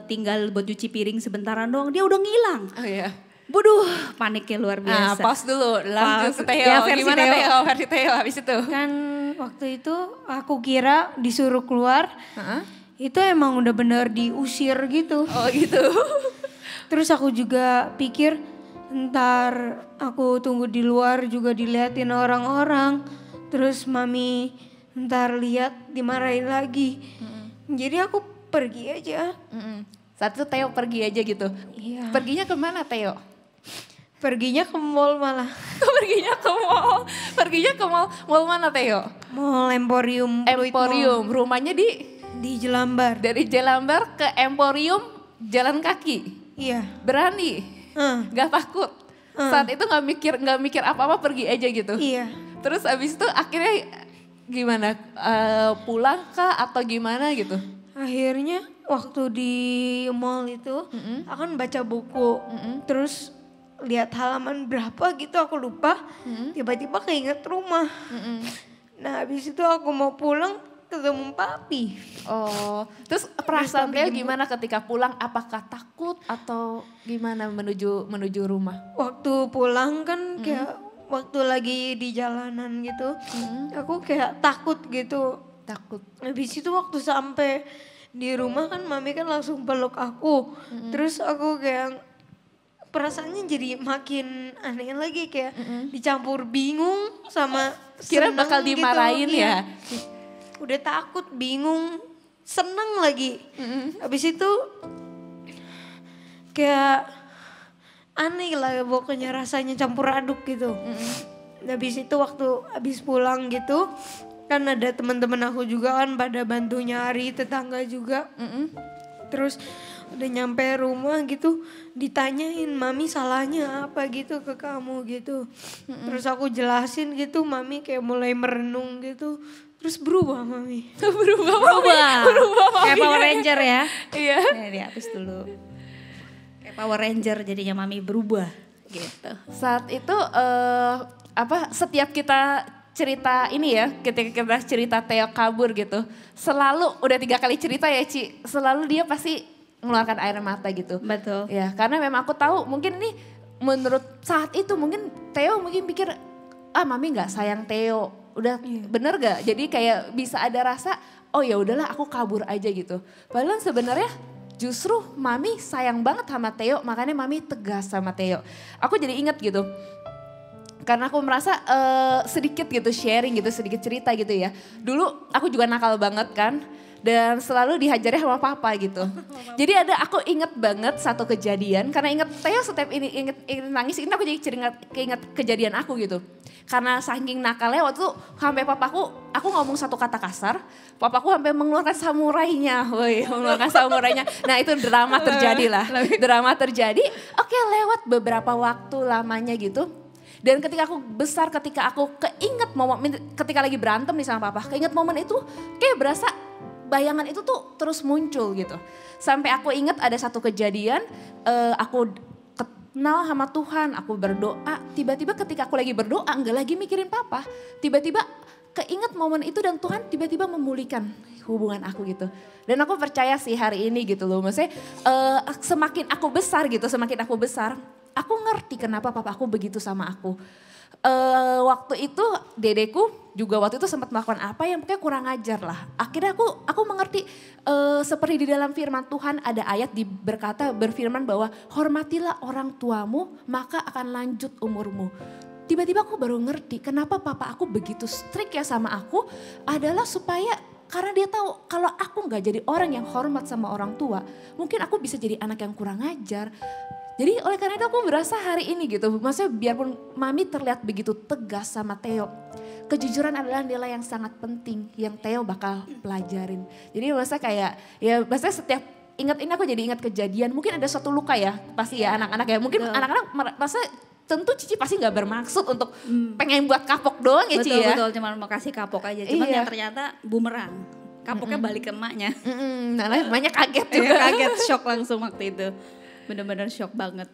tinggal buat cuci piring sebentaran doang, dia udah ngilang. Oh iya. Bodoh, paniknya luar biasa. Pause dulu, lanjut ke Theo. Ya, versi Gimana Theo. versi Theo habis itu? Kan waktu itu aku kira disuruh keluar, itu emang udah bener diusir gitu. Oh gitu. Terus aku juga pikir ntar aku tunggu di luar juga diliatin orang-orang. Terus mami ntar lihat dimarahin lagi. Jadi aku pergi aja. Saat itu Theo pergi aja gitu. Iya. Perginya kemana Theo? Perginya ke mall malah. Perginya ke mall. Mall mana Theo? Mall Emporium. Fluid Emporium. Mall. Rumahnya Di Jelambar. dari Jelambar ke Emporium jalan kaki. Iya. Berani. Gak takut. Saat itu nggak mikir apa-apa, pergi aja gitu. Iya. Terus abis itu akhirnya gimana? Pulang kah atau gimana gitu? Akhirnya waktu di mall itu aku kan baca buku. Terus lihat halaman berapa gitu aku lupa. Tiba-tiba keinget rumah. Nah habis itu aku mau pulang ketemu papi. Oh, terus perasaan Theo gimana ketika pulang? Apakah takut atau gimana menuju rumah? Waktu pulang kan kayak waktu lagi di jalanan gitu, aku kayak takut gitu. Takut. Habis itu waktu sampai di rumah kan mami kan langsung peluk aku. Terus aku kayak perasaannya jadi makin aneh lagi, kayak dicampur bingung sama Kira seneng bakal gitu. dimarahin Iya. ya? Udah takut, bingung, seneng lagi. Habis itu kayak aneh lah pokoknya, rasanya campur aduk gitu. Habis itu waktu habis pulang gitu, kan ada teman-teman aku juga kan pada bantu nyari, tetangga juga. Terus udah nyampe rumah gitu, ditanyain mami salahnya apa gitu ke kamu gitu. Terus aku jelasin gitu, mami kayak mulai merenung gitu. Terus berubah mami. Berubah. Kayak Power Ranger ya. Iya. Dihapus dulu. Kayak Power Ranger jadinya mami berubah gitu. Saat itu setiap kita cerita ini ya, ketika kita cerita Theo kabur gitu, selalu udah 3 kali cerita ya Ci, selalu dia pasti mengeluarkan air mata gitu. Betul. Ya, karena memang aku tahu mungkin nih menurut saat itu mungkin Theo mungkin pikir, mami nggak sayang Theo. Udah bener gak? Jadi kayak bisa ada rasa, oh ya udahlah aku kabur aja gitu. Padahal sebenarnya justru mami sayang banget sama Theo, makanya mami tegas sama Theo. Aku jadi inget gitu. Karena aku merasa sedikit gitu sharing gitu, sedikit cerita gitu ya. Dulu aku juga nakal banget kan. Dan selalu dihajarnya sama papa gitu. Jadi aku inget banget satu kejadian. Karena inget Theo setiap inget nangis, ini aku jadi keinget kejadian aku gitu. Karena saking nakalnya waktu itu sampai papaku, aku ngomong satu kata kasar. Papaku sampai mengeluarkan samurainya. Mengeluarkan samurainya. Nah itu drama terjadi lah. Drama terjadi, oke, lewat beberapa waktu lamanya gitu. Dan ketika aku besar, ketika aku keinget momen, ketika lagi berantem nih sama papa, keinget momen itu kayak berasa bayangan itu tuh terus muncul gitu. Sampai aku ingat ada satu kejadian, aku kenal sama Tuhan, aku berdoa. Tiba-tiba ketika aku lagi berdoa, enggak lagi mikirin papa. Tiba-tiba keinget momen itu dan Tuhan tiba-tiba memulihkan hubungan aku gitu. Dan aku percaya sih hari ini gitu loh. Maksudnya semakin aku besar gitu, aku ngerti kenapa papa aku begitu sama aku. Waktu itu dedeku juga waktu itu sempat melakukan apa yang pokoknya kurang ajar lah. Akhirnya aku mengerti seperti di dalam firman Tuhan ada ayat berfirman bahwa hormatilah orang tuamu maka akan lanjut umurmu. Tiba-tiba aku baru ngerti kenapa papa aku begitu strict ya sama aku adalah supaya karena dia tahu kalau aku gak jadi orang yang hormat sama orang tua mungkin aku bisa jadi anak yang kurang ajar. Jadi oleh karena itu aku berasa hari ini gitu, maksudnya biarpun mami terlihat begitu tegas sama Theo, kejujuran adalah nilai yang sangat penting yang Theo bakal pelajarin. Jadi maksudnya kayak, ya maksudnya setiap ingat ini aku jadi ingat kejadian, mungkin ada suatu luka ya pasti ya anak-anak ya, mungkin anak-anak maksudnya tentu Cici pasti gak bermaksud untuk pengen buat kapok doang ya Cici ya. Betul, cuma mau kasih kapok aja, cuman yang ternyata bumerang. Kapoknya balik ke emaknya. Nah emaknya kaget juga. Kaget, shock langsung waktu itu. Bener-bener shock banget.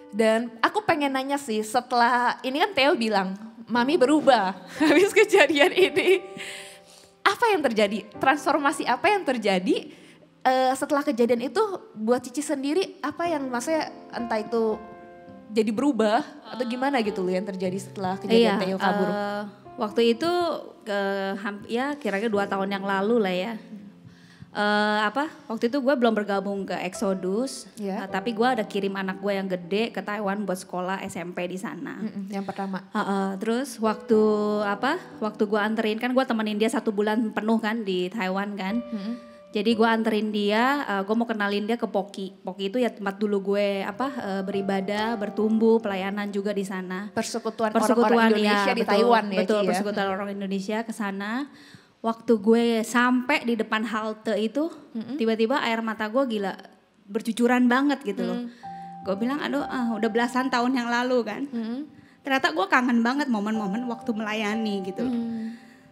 Dan aku pengen nanya sih setelah ini kan Theo bilang mami berubah habis kejadian ini. Apa yang terjadi? Transformasi apa yang terjadi setelah kejadian itu buat Cici sendiri apa yang maksudnya entah itu jadi berubah atau gimana gitu loh yang terjadi setelah kejadian Theo kabur? Waktu itu ya kira-kira 2 tahun yang lalu lah ya. Waktu itu gue belum bergabung ke Exodus, tapi gue ada kirim anak gue yang gede ke Taiwan buat sekolah SMP di sana. Yang pertama. Terus waktu gue anterin kan gue temenin dia 1 bulan penuh kan di Taiwan kan. Jadi gue anterin dia, gue mau kenalin dia ke Poki. Poki itu ya tempat dulu gue beribadah, bertumbuh, pelayanan juga di sana. Persekutuan orang Indonesia di Taiwan ya. Betul, persekutuan orang Indonesia ke sana. Waktu gue sampai di depan halte itu, tiba-tiba air mata gue gila bercucuran banget gitu loh. Gue bilang, aduh udah belasan tahun yang lalu kan. Ternyata gue kangen banget momen-momen waktu melayani gitu loh.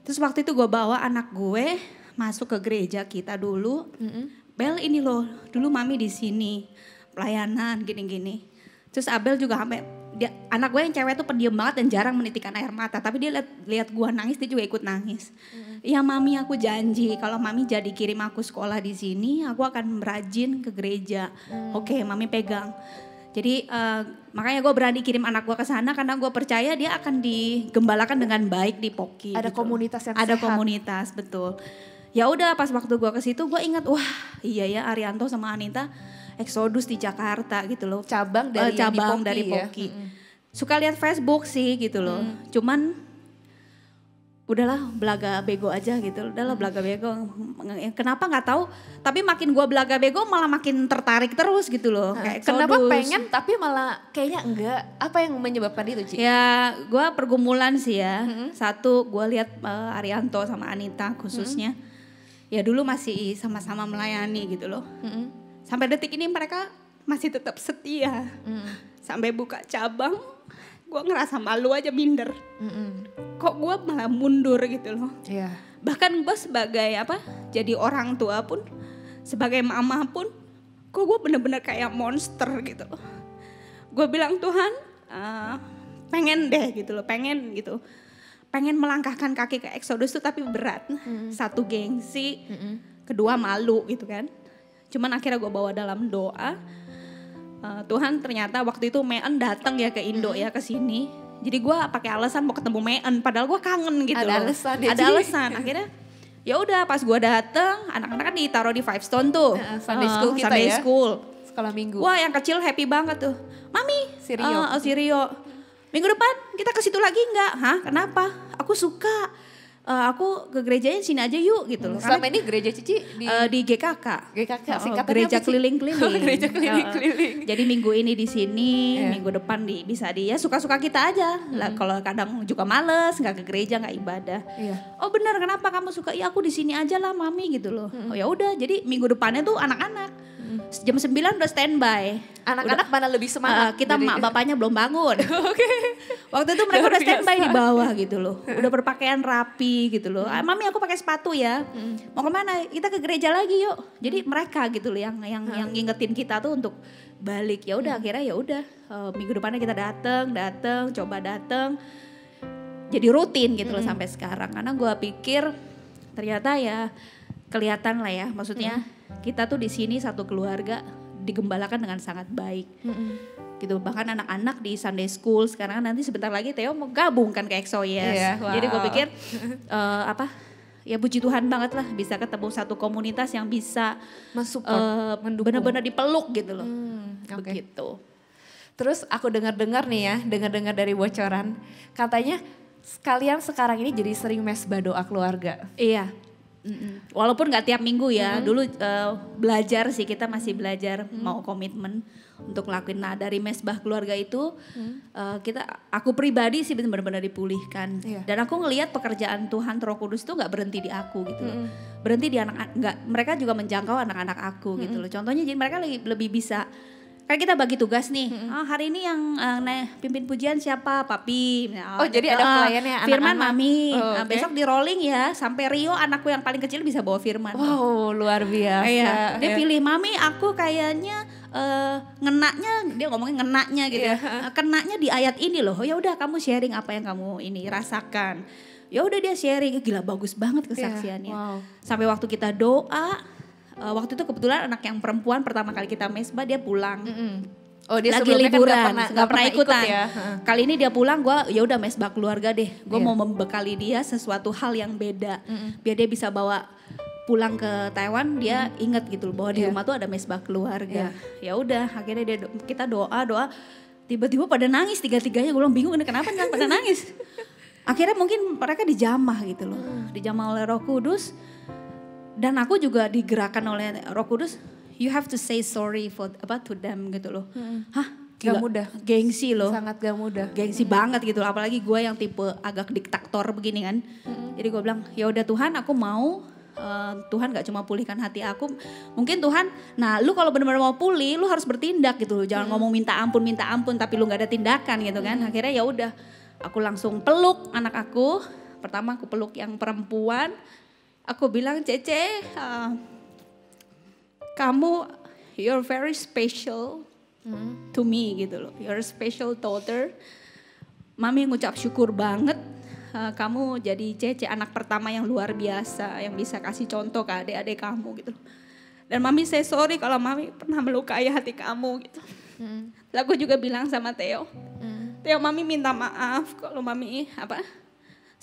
Terus waktu itu gue bawa anak gue masuk ke gereja kita dulu. Bel ini loh, dulu mami di sini pelayanan gini-gini. Terus Abel juga anak gue yang cewek tuh pendiam banget dan jarang menitikkan air mata. Tapi dia lihat gue nangis, dia juga ikut nangis. Ya mami aku janji kalau mami jadi kirim aku sekolah di sini, aku akan rajin ke gereja. Oke, mami pegang. Jadi makanya gue berani kirim anak gue ke sana karena gue percaya dia akan digembalakan dengan baik di Poki. Ada gitu. Komunitas yang ada sehat. Komunitas, betul. Ya udah pas waktu gue ke situ gue ingat, wah iya ya Arianto sama Anita Exodus di Jakarta gitu loh. Cabang dari Poki. Suka lihat Facebook sih gitu loh. Cuman udahlah belaga bego aja gitu. Udahlah belaga bego. Kenapa nggak tahu? Tapi makin gue belaga bego malah makin tertarik terus gitu loh. Kayak kenapa Exodus. pengen tapi malah kayaknya enggak. Apa yang menyebabkan itu Ci? Ya gue pergumulan sih ya. Satu gue lihat Arianto sama Anita khususnya. Ya dulu masih sama-sama melayani gitu loh. Sampai detik ini mereka masih tetap setia. Sampai buka cabang, gue ngerasa malu aja minder. Kok gue malah mundur gitu loh. Bahkan gue sebagai jadi orang tua pun, sebagai mama pun, kok gue bener-bener kayak monster gitu loh. Gue bilang Tuhan, pengen deh gitu loh, pengen gitu. Pengen melangkahkan kaki ke Exodus tuh tapi berat. Satu gengsi, kedua malu gitu kan. Cuman akhirnya gue bawa dalam doa. Tuhan ternyata waktu itu Mean datang ya ke Indo ya ke sini. Jadi gue pakai alasan mau ketemu Mean padahal gue kangen gitu. Ada alasan ya. Ada alasan. Akhirnya ya udah pas gue datang anak-anak kan ditaruh di Five Stone tuh. Sunday school kita Sunday ya. school. Sekolah minggu. Wah yang kecil happy banget tuh. Mami. Si Rio. Si Rio. Minggu depan kita ke situ lagi enggak? Hah kenapa? Aku suka. Aku ke gerejanya sini aja yuk gitu loh. Selama ini gereja Cici di GKK. GKK singkatannya gereja apa sih? keliling-keliling. Gereja keliling-keliling. Jadi minggu ini di sini, minggu depan bisa ya suka-suka kita aja. Lah kalau kadang juga males, nggak ke gereja, nggak ibadah. Oh benar, kenapa kamu suka? Ya aku di sini aja lah mami gitu loh. Oh ya udah, jadi minggu depannya tuh anak-anak. jam 9 udah standby. Anak-anak mana lebih semangat? Kita mak bapaknya belum bangun. Waktu itu mereka udah standby di bawah gitu loh. Udah berpakaian rapi gitu loh. Mami aku pakai sepatu ya. Mau kemana? Kita ke gereja lagi yuk. Jadi mereka gitu loh yang ngingetin kita tuh untuk balik. Ya udah akhirnya ya udah minggu depannya kita datang, coba datang. Jadi rutin gitu loh sampai sekarang. Karena gue pikir ternyata ya kelihatan lah ya. Maksudnya kita tuh di sini satu keluarga digembalakan dengan sangat baik. Gitu. Bahkan anak-anak di Sunday School sekarang nanti sebentar lagi Theo mau gabung kan ke EXO-YES. Wow. Jadi gue pikir ya puji Tuhan banget lah bisa ketemu satu komunitas yang bisa mensupport, mendukung. benar-benar dipeluk gitu loh. Oke. Begitu. Terus aku dengar-dengar nih ya, dengar-dengar dari bocoran, katanya kalian sekarang ini jadi sering mesbah doa keluarga. Iya. Walaupun nggak tiap minggu ya, dulu belajar sih, kita masih belajar mau komitmen untuk ngelakuin. Nah dari mesbah keluarga itu aku pribadi sih benar-benar dipulihkan. Iya. Dan aku ngelihat pekerjaan Tuhan Roh Kudus itu nggak berhenti di aku gitu loh. Berhenti di mereka juga menjangkau anak-anak aku gitu loh. Contohnya jadi mereka lebih bisa. Kan kita bagi tugas nih, hari ini yang pimpin pujian siapa? Papi. Jadi ada pelayannya anak-anak. Firman Mami. Okay. Besok di rolling ya, sampai Rio anakku yang paling kecil bisa bawa Firman. Wow, luar biasa. Iya. Dia pilih Mami, aku kayaknya ngenaknya, dia ngomongin ngenaknya gitu ya. Kenaknya di ayat ini loh. Ya udah kamu sharing apa yang kamu ini rasakan. Ya udah dia sharing, gila bagus banget kesaksiannya. Wow. Sampai waktu kita doa, waktu itu kebetulan anak yang perempuan pertama kali kita mesbah dia pulang. Oh dia lagi sebelumnya liburan, kan nggak pernah ikutan. ya. Kali ini dia pulang, gue ya udah mesbah keluarga deh. Gue mau membekali dia sesuatu hal yang beda, biar dia bisa bawa pulang ke Taiwan. Dia inget gitu loh bahwa di rumah tuh ada mesbah keluarga. Ya udah, akhirnya kita doa. Tiba-tiba pada nangis tiga-tiganya. Gue bilang bingung, ini kenapa nggak pada nangis? Akhirnya mungkin mereka dijamah gitu loh, dijamah oleh Roh Kudus. Dan aku juga digerakkan oleh Roh Kudus, you have to say sorry to them gitu loh. Hah? Gak mudah. Gengsi loh. Sangat gak mudah. Gengsi banget gitu loh. Apalagi gue yang tipe agak diktator begini kan. Jadi gue bilang, ya udah Tuhan aku mau, Tuhan gak cuma pulihkan hati aku. Mungkin Tuhan, nah lu kalau benar-benar mau pulih, lu harus bertindak gitu loh. Jangan ngomong minta ampun, tapi lu gak ada tindakan gitu kan. Akhirnya ya udah, aku langsung peluk anak aku. Pertama aku peluk yang perempuan. Aku bilang, Cece, kamu you're very special to me gitu loh. You're a special daughter. Mami ngucap syukur banget. Kamu jadi Cece anak pertama yang luar biasa. Yang bisa kasih contoh ke adik-adik kamu gitu. Dan Mami say sorry kalau Mami pernah melukai hati kamu gitu. Lalu aku juga bilang sama Theo. Theo, Mami minta maaf kalau Mami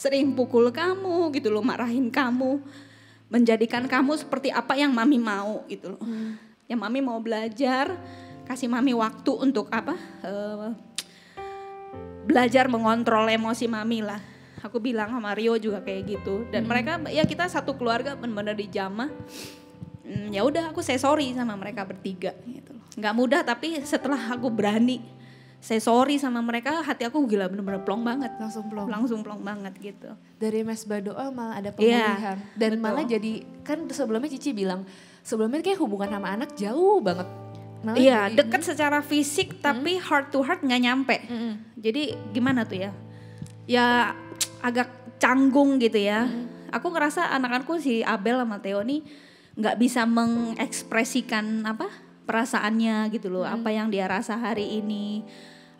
sering pukul kamu gitu loh, marahin kamu, menjadikan kamu seperti apa yang Mami mau gitu loh. Yang Mami mau belajar, kasih Mami waktu untuk belajar mengontrol emosi Mami lah. Aku bilang sama Rio juga kayak gitu. Dan mereka, ya kita satu keluarga benar-benar dijamah. Ya udah aku say sorry sama mereka bertiga gitu loh. Nggak mudah tapi setelah aku berani say sorry sama mereka, hati aku gila bener-bener plong banget. Langsung plong banget gitu. Dari mesbah doa malah ada pemulihan. Dan betul. malah jadi, kan sebelumnya Cici bilang, sebelumnya kayak hubungan sama anak jauh banget. Iya, deket secara fisik tapi heart to heart gak nyampe. Jadi gimana tuh ya? Ya agak canggung gitu ya. Aku ngerasa anak-anakku si Abel sama Theo nih gak bisa mengekspresikan perasaannya gitu loh. Apa yang dia rasa hari ini.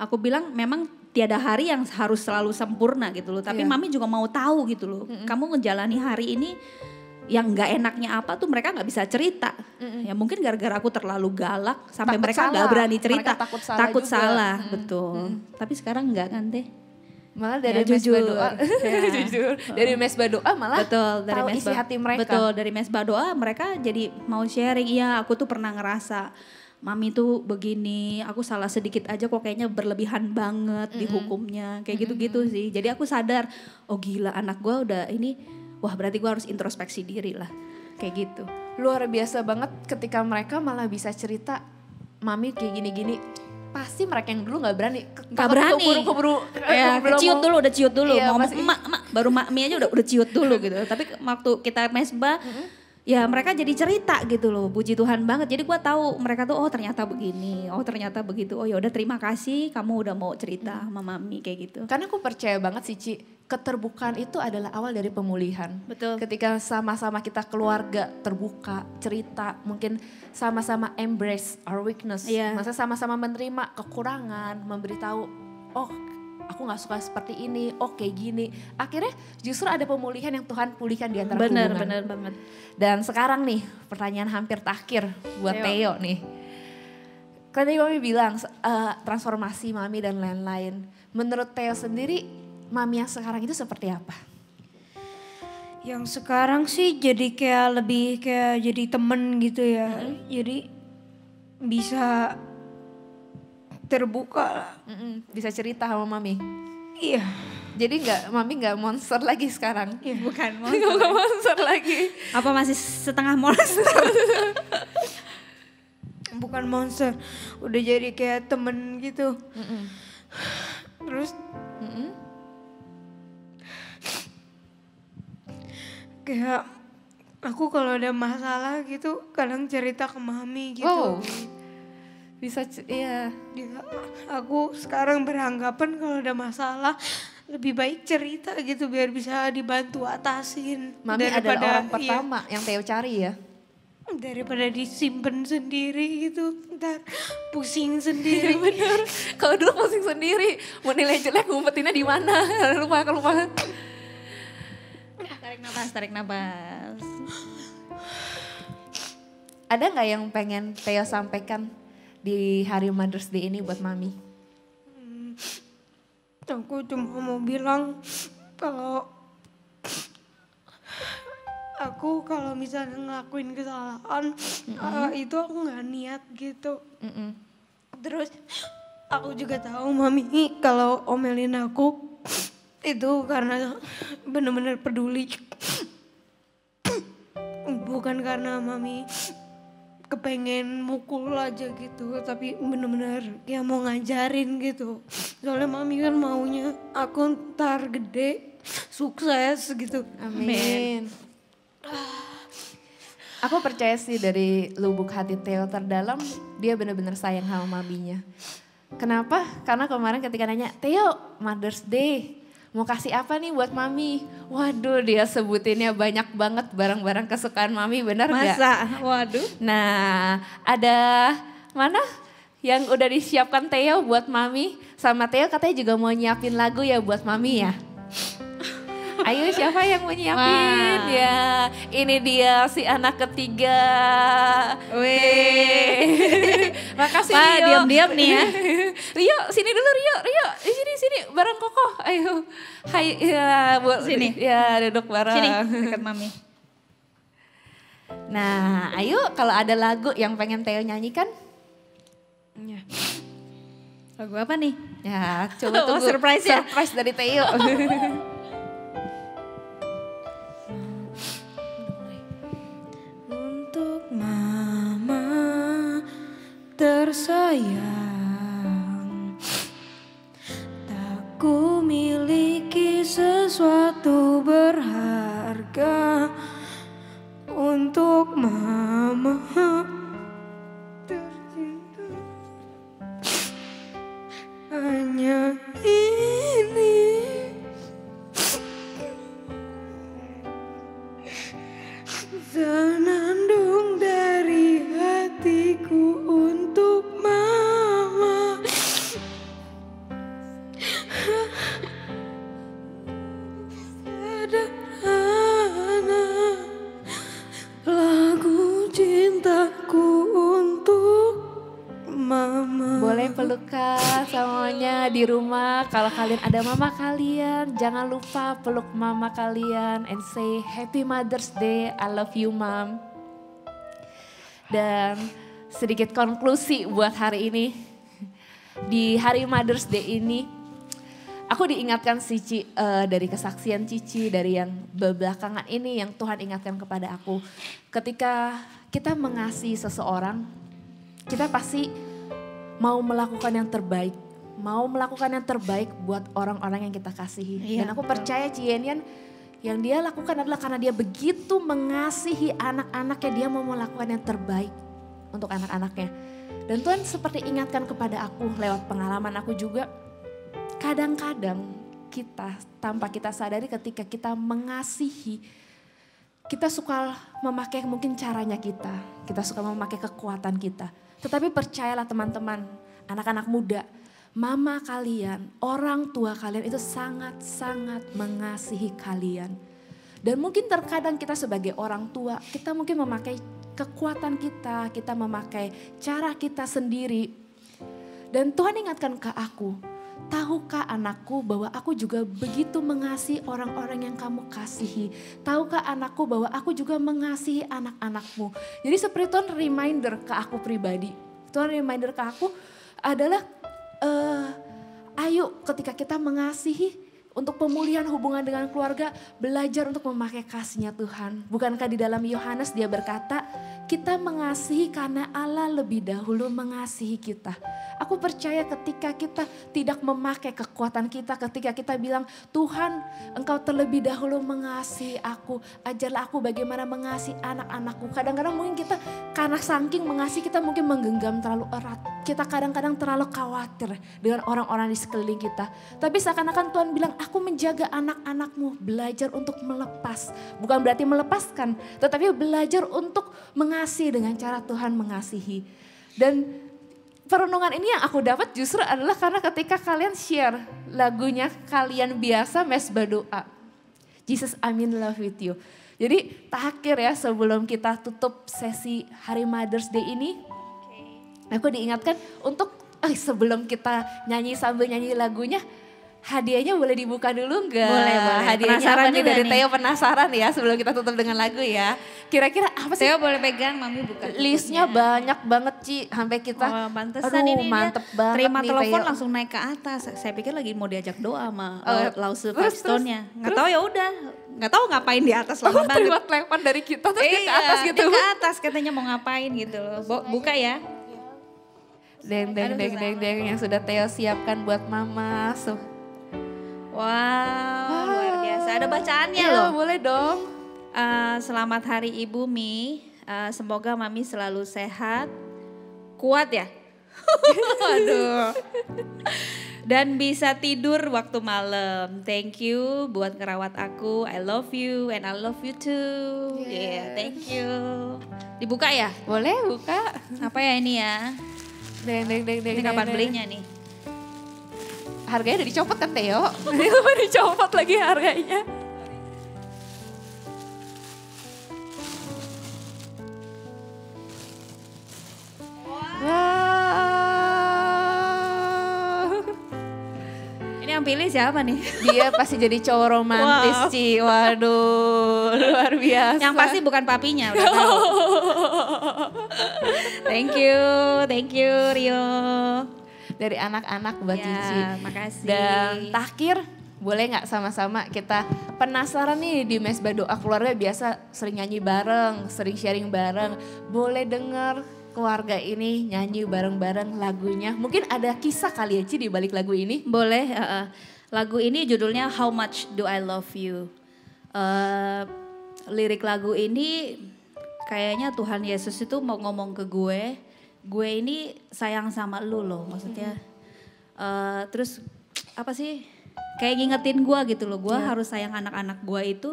Aku bilang memang tiada hari yang harus selalu sempurna gitu loh. Tapi Mami juga mau tahu gitu loh. Kamu menjalani hari ini yang gak enaknya apa tuh mereka gak bisa cerita. Ya mungkin gara-gara aku terlalu galak sampai takut mereka salah. gak berani cerita. Mereka takut juga. salah, betul. Tapi sekarang enggak kan Teh? Malah dari Ya, mesbah jujur. doa, jujur. Dari mesbah doa malah Betul, dari tahu isi hati mereka. Betul, dari mesbah doa mereka jadi mau sharing. Iya, aku tuh pernah ngerasa Mami tuh begini, aku salah sedikit aja kok kayaknya berlebihan banget dihukumnya. Kayak gitu-gitu sih. Jadi aku sadar, oh gila anak gue udah ini, wah berarti gue harus introspeksi diri lah. Kayak gitu. Luar biasa banget ketika mereka malah bisa cerita, Mami kayak gini-gini. Pasti mereka yang dulu gak berani. Gak berani. Keburu Ya, ciut dulu. Iya, Mau masih- baru Mami aja udah ciut dulu gitu. Tapi waktu kita mesbah, ya mereka jadi cerita gitu loh, puji Tuhan banget. Jadi gue tahu mereka tuh oh ternyata begini, oh ternyata begitu. Oh ya udah terima kasih kamu udah mau cerita sama mami kayak gitu. Karena aku percaya banget sih Ci, keterbukaan itu adalah awal dari pemulihan. Betul. Ketika sama-sama kita keluarga terbuka, cerita, mungkin sama-sama embrace our weakness. Iya. Maksudnya sama-sama menerima kekurangan, memberitahu, oh aku gak suka seperti ini, oh kayak gini. Akhirnya justru ada pemulihan yang Tuhan pulihkan di antara hubungan. Bener banget. Dan sekarang nih pertanyaan hampir terakhir buat Theo nih. Kan tadi Mami bilang transformasi Mami dan lain-lain. Menurut Theo sendiri Mami yang sekarang itu seperti apa? Yang sekarang sih jadi kayak lebih kayak jadi temen gitu ya. Jadi bisa terbuka. Bisa cerita sama Mami? Iya. Jadi Mami nggak monster lagi sekarang? Bukan Nggak monster lagi. Apa masih setengah monster? Bukan monster, udah jadi kayak temen gitu. Terus kayak aku kalau ada masalah gitu kadang cerita ke Mami gitu. Wow. Bisa, iya. Aku sekarang beranggapan kalau ada masalah lebih baik cerita gitu biar bisa dibantu atasin. Mami adalah orang pertama yang Theo cari ya? Daripada disimpan sendiri gitu, ntar pusing sendiri. Bener, kalau dulu pusing sendiri, mau nilai jelek ngumpetinnya di mana? Lupa. Tarik nafas. Ada nggak yang pengen Theo sampaikan di hari Mother's Day ini buat Mami? Aku cuma mau bilang kalau aku kalau misalnya ngelakuin kesalahan itu aku nggak niat gitu. Terus aku juga tahu Mami kalau omelin aku itu karena benar-benar peduli. Bukan karena Mami kepengen mukul aja gitu, tapi bener-bener ya mau ngajarin gitu. Soalnya Mami kan maunya aku ntar gede, sukses gitu. Amin. Aku percaya sih dari lubuk hati Theo terdalam, dia benar-benar sayang sama Maminya. Kenapa? Karena kemarin ketika nanya, Theo Mother's Day, mau kasih apa nih buat Mami? Waduh, dia sebutinnya banyak banget barang-barang kesukaan Mami, benar nggak? Masa? Waduh. Nah, ada mana yang udah disiapkan Theo buat Mami? Sama Theo katanya juga mau nyiapin lagu ya buat Mami ya? Ayo siapa yang mau nyiapin? Wah. Ya, ini dia si anak ketiga. Weh. Makasih Wah, Rio. diam-diam nih ya. Rio, sini dulu Rio. Sini bareng Koko. Ayo. Hai ya, Sini. Ya, duduk bareng. Sini, dekat Mami. Nah, ayo kalau ada lagu yang pengen Theo nyanyikan? Lagu apa nih? Ya, coba Oh, tunggu. surprise ya? Surprise dari Theo. Untuk Mama tersayang, tak ku miliki sesuatu berharga. Untuk Mama tercinta, hanya ini. Senandung dari hatiku untuk Mama. Sederhana lagu cintaku untuk Mama. Boleh pelukan semuanya di rumah. Kalau kalian ada mama kalian, jangan lupa peluk mama kalian and say Happy Mother's Day, I love you Mom. Dan sedikit konklusi buat hari ini. Di hari Mother's Day ini, aku diingatkan sih Ci, dari kesaksian Cici, dari yang belakangan ini yang Tuhan ingatkan kepada aku. Ketika kita mengasihi seseorang, kita pasti mau melakukan yang terbaik. Mau melakukan yang terbaik buat orang-orang yang kita kasihi. Iya, Dan aku percaya Cienian, Yang dia lakukan adalah karena dia begitu mengasihi anak-anaknya, dia mau melakukan yang terbaik untuk anak-anaknya. Dan Tuhan seperti ingatkan kepada aku lewat pengalaman aku juga, kadang-kadang kita tanpa kita sadari ketika kita mengasihi, kita suka memakai mungkin caranya kita suka memakai kekuatan kita. Tetapi percayalah teman-teman, anak-anak muda, mama kalian, orang tua kalian itu sangat-sangat mengasihi kalian. Dan mungkin terkadang kita sebagai orang tua, kita mungkin memakai kekuatan kita memakai cara kita sendiri. Dan Tuhan ingatkan ke aku, tahukah anakku bahwa aku juga begitu mengasihi orang-orang yang kamu kasihi. Tahukah anakku bahwa aku juga mengasihi anak-anakmu. Jadi seperti Tuhan reminder ke aku pribadi. Tuhan reminder ke aku adalah ayo ketika kita mengasihi, untuk pemulihan hubungan dengan keluarga, belajar untuk memakai kasih-Nya Tuhan. Bukankah di dalam Yohanes dia berkata, kita mengasihi karena Allah lebih dahulu mengasihi kita. Aku percaya ketika kita tidak memakai kekuatan kita, ketika kita bilang, Tuhan Engkau terlebih dahulu mengasihi aku, ajarlah aku bagaimana mengasihi anak-anakku. Kadang-kadang mungkin kita karena saking mengasihi kita mungkin menggenggam terlalu erat. Kita kadang-kadang terlalu khawatir dengan orang-orang di sekeliling kita. Tapi seakan-akan Tuhan bilang, aku menjaga anak-anakmu, belajar untuk melepas. Bukan berarti melepaskan, tetapi belajar untuk mengasihi dengan cara Tuhan mengasihi. Dan perenungan ini yang aku dapat justru adalah karena ketika kalian share lagunya kalian biasa mesbah doa. Jesus I'm in love with you. Jadi terakhir ya sebelum kita tutup sesi hari Mother's Day ini. Aku diingatkan untuk sebelum kita nyanyi sambil nyanyi lagunya, hadiahnya boleh dibuka dulu enggak? Boleh. Hadiahnya Penasaran apa nih juga dari nih. Theo, penasaran ya sebelum kita tutup dengan lagu ya. Kira-kira apa sih? Theo boleh pegang, Mami buka. Listnya banyak banget Ci, sampai kita Pantesan ini mantep dia banget terima nih, telepon Theo. langsung naik ke atas. Saya pikir lagi mau diajak doa sama Lause terus, Stone-nya. Nggak tahu ya udah, nggak tahu ngapain di atas lama banget. Terima telepon dari kita terus dia ke atas gitu. Dia ke atas katanya mau ngapain gitu loh. Buka ya. Deng yang sudah Theo siapkan buat mama. Wow, luar biasa. Ada bacaannya Ya, loh. boleh dong. Selamat Hari Ibu Mi. Semoga Mami selalu sehat, kuat ya. Aduh. Dan bisa tidur waktu malam. Thank you buat ngerawat aku. I love you and I love you too. Yeah, thank you. Dibuka ya? Boleh buka. Apa ya ini ya? Ini kapan belinya nih? Harganya udah dicopot kan Theo? Itu udah dicopot lagi harganya. Wow. Ini yang pilih siapa nih? Dia pasti jadi cowok romantis Wow. Ci. Waduh, luar biasa. Yang pasti bukan papinya, udah tahu. Thank you Rio. Dari anak-anak buat Ya, Cici. makasih. Dan terakhir, boleh nggak sama-sama kita penasaran nih di mesbah doa keluarga biasa sering nyanyi bareng, sering sharing bareng. Boleh denger keluarga ini nyanyi bareng-bareng lagunya. Mungkin ada kisah kali ya Ci di balik lagu ini. Boleh, lagu ini judulnya How Much Do I Love You. Lirik lagu ini kayaknya Tuhan Yesus itu mau ngomong ke gue ini sayang sama lu loh maksudnya. Terus apa sih, kayak ngingetin gue gitu loh, gue harus sayang anak-anak gue itu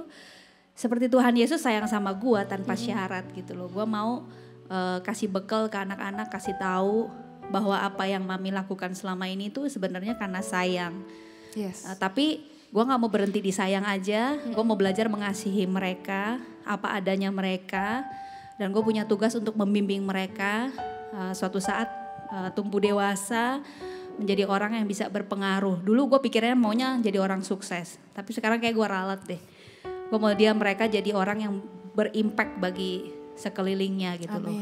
seperti Tuhan Yesus sayang sama gue tanpa syarat gitu loh. Gue mau kasih bekal ke anak-anak, kasih tahu bahwa apa yang Mami lakukan selama ini tuh sebenarnya karena sayang. Yes. Tapi gue gak mau berhenti di sayang aja, gue mau belajar mengasihi mereka, apa adanya mereka. Dan gue punya tugas untuk membimbing mereka suatu saat tumbuh dewasa, menjadi orang yang bisa berpengaruh. Dulu gue pikirnya maunya jadi orang sukses, tapi sekarang kayak gue ralat deh. Gue mau mereka jadi orang yang berimpact bagi sekelilingnya gitu loh.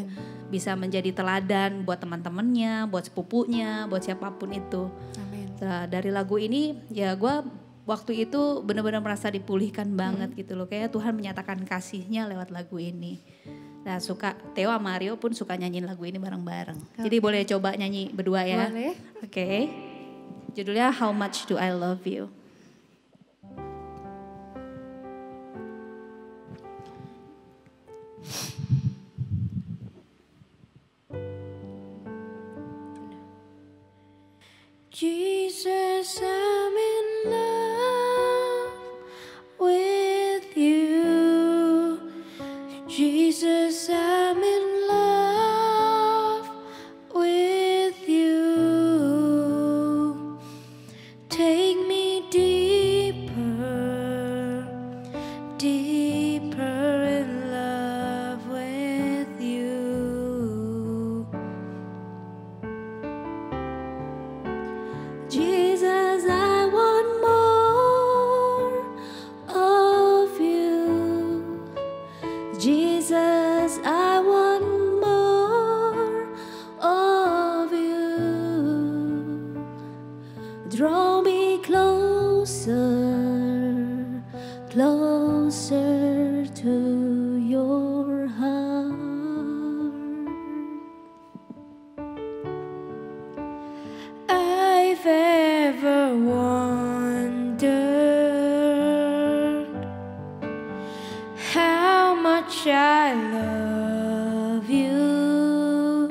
Bisa menjadi teladan buat teman-temannya, buat sepupunya, buat siapapun itu. Amin. Nah, dari lagu ini ya gue waktu itu benar-benar merasa dipulihkan banget gitu loh. Kayak Tuhan menyatakan kasihnya lewat lagu ini. Nah Theo sama Mario pun suka nyanyiin lagu ini bareng-bareng. Jadi boleh coba nyanyi berdua ya. Boleh. Oke. Judulnya How Much Do I Love You. Jesus, I'm in love with you. Jesus, I'm in love with you. Take me deeper, deeper in love with you. Jesus, I want more of you. Jesus, I want more of you. Draw me closer, closer to your heart. I've ever wondered how much I love you.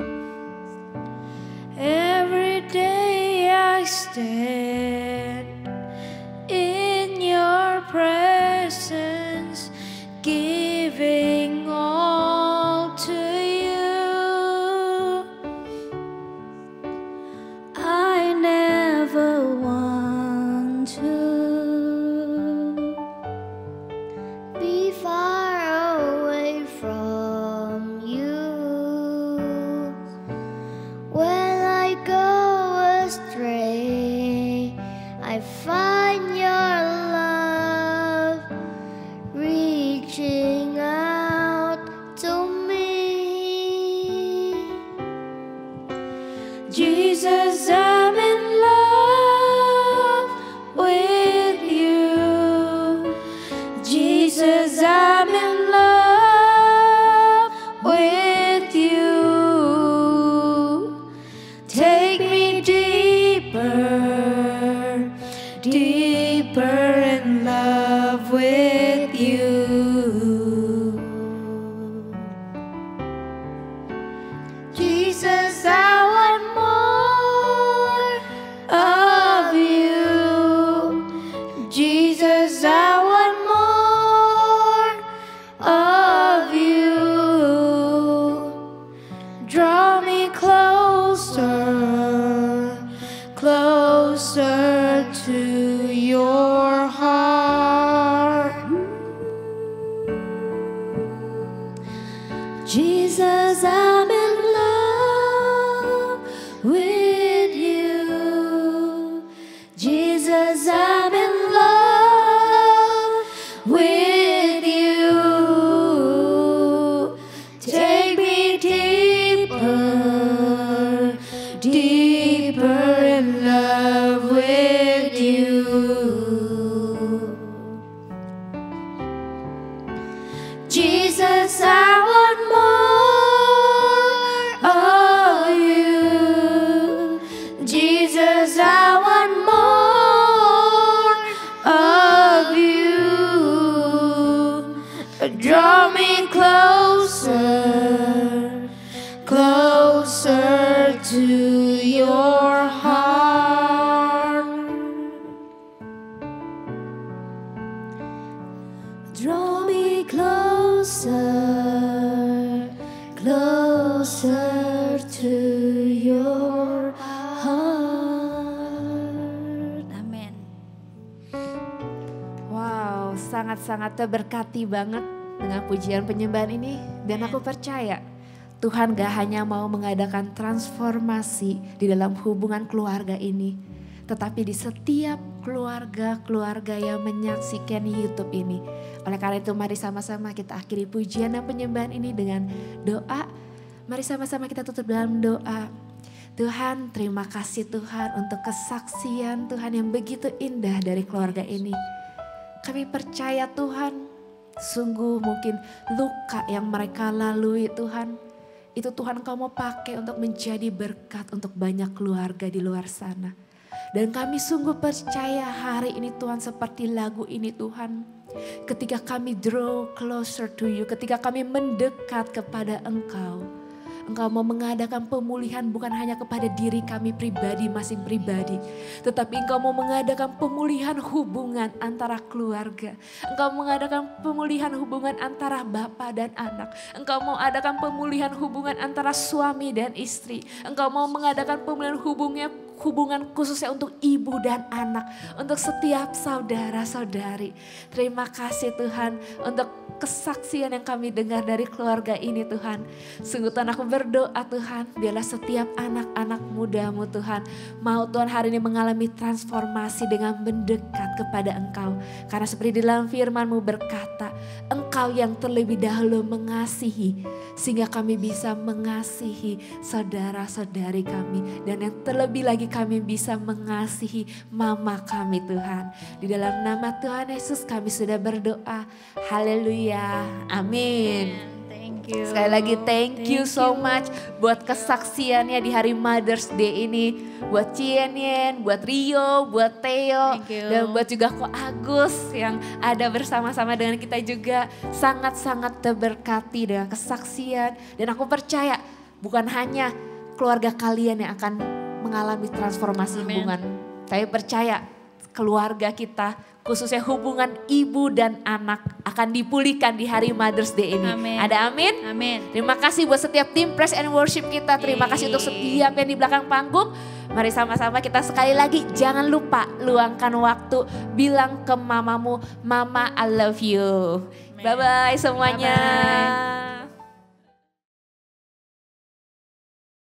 Every day I stand in your presence, giving all to you. I never want to be far away from you. When I go astray, I find your love reaching out to me. Jesus, I'm in love with you. Jesus, I'm in love with you. Take me deeper, deeper in love with you. Jesus, I want more of you. Jesus, I want more of you. Draw me closer, closer to your heart. Jesus, I'm in love with you. Jesus, I'm in love with you. Take me deeper, deeper in love with you. Jesus, I want more of you. Jesus, I want more of you. Draw me closer, closer to your heart. Draw me closer, closer to your heart. Amin. Wow, sangat-sangat terberkati banget dengan pujian penyembahan ini. Dan aku percaya Tuhan gak hanya mau mengadakan transformasi di dalam hubungan keluarga ini. Tetapi di setiap keluarga-keluarga yang menyaksikan YouTube ini. Oleh karena itu mari sama-sama kita akhiri pujian dan penyembahan ini dengan doa. Mari sama-sama kita tutup dalam doa. Tuhan, terima kasih Tuhan untuk kesaksian Tuhan yang begitu indah dari keluarga ini. Kami percaya Tuhan, sungguh mungkin luka yang mereka lalui Tuhan, itu Tuhan Kau mau pakai untuk menjadi berkat untuk banyak keluarga di luar sana. Dan kami sungguh percaya hari ini Tuhan seperti lagu ini Tuhan. Ketika kami draw closer to you, ketika kami mendekat kepada Engkau, Engkau mau mengadakan pemulihan bukan hanya kepada diri kami pribadi, masing pribadi. Tetapi Engkau mau mengadakan pemulihan hubungan antara keluarga. Engkau mengadakan pemulihan hubungan antara bapak dan anak. Engkau mau adakan pemulihan hubungan antara suami dan istri. Engkau mau mengadakan pemulihan hubungan khususnya untuk ibu dan anak, untuk setiap saudara-saudari. Terima kasih Tuhan untuk kesaksian yang kami dengar dari keluarga ini Tuhan. Sungguh Tuhan aku berdoa Tuhan, biarlah setiap anak-anak mudamu Tuhan, mau Tuhan hari ini mengalami transformasi dengan mendekat kepada Engkau. Karena seperti di dalam firman-Mu berkata, Engkau yang terlebih dahulu mengasihi, sehingga kami bisa mengasihi saudara-saudari kami. Dan yang terlebih lagi kami bisa mengasihi mama kami Tuhan. Di dalam nama Tuhan Yesus kami sudah berdoa. Haleluya. Amin. Thank you. Sekali lagi thank you so much buat kesaksiannya di hari Mother's Day ini. Buat Cienyen, buat Rio, buat Theo, Thank you. dan buat juga Ko Agus yang ada bersama-sama dengan kita juga. Sangat-sangat terberkati dengan kesaksian. Dan aku percaya bukan hanya keluarga kalian yang akan mengalami transformasi hubungan. Tapi percaya keluarga kita, khususnya hubungan ibu dan anak akan dipulihkan di hari Mother's Day ini. Amin. Ada amin? Amin. Terima kasih buat setiap tim Praise and Worship kita. Terima kasih untuk setiap yang di belakang panggung. Mari sama-sama kita sekali lagi jangan lupa luangkan waktu bilang ke mamamu, Mama I love you. Bye-bye semuanya. Bye-bye.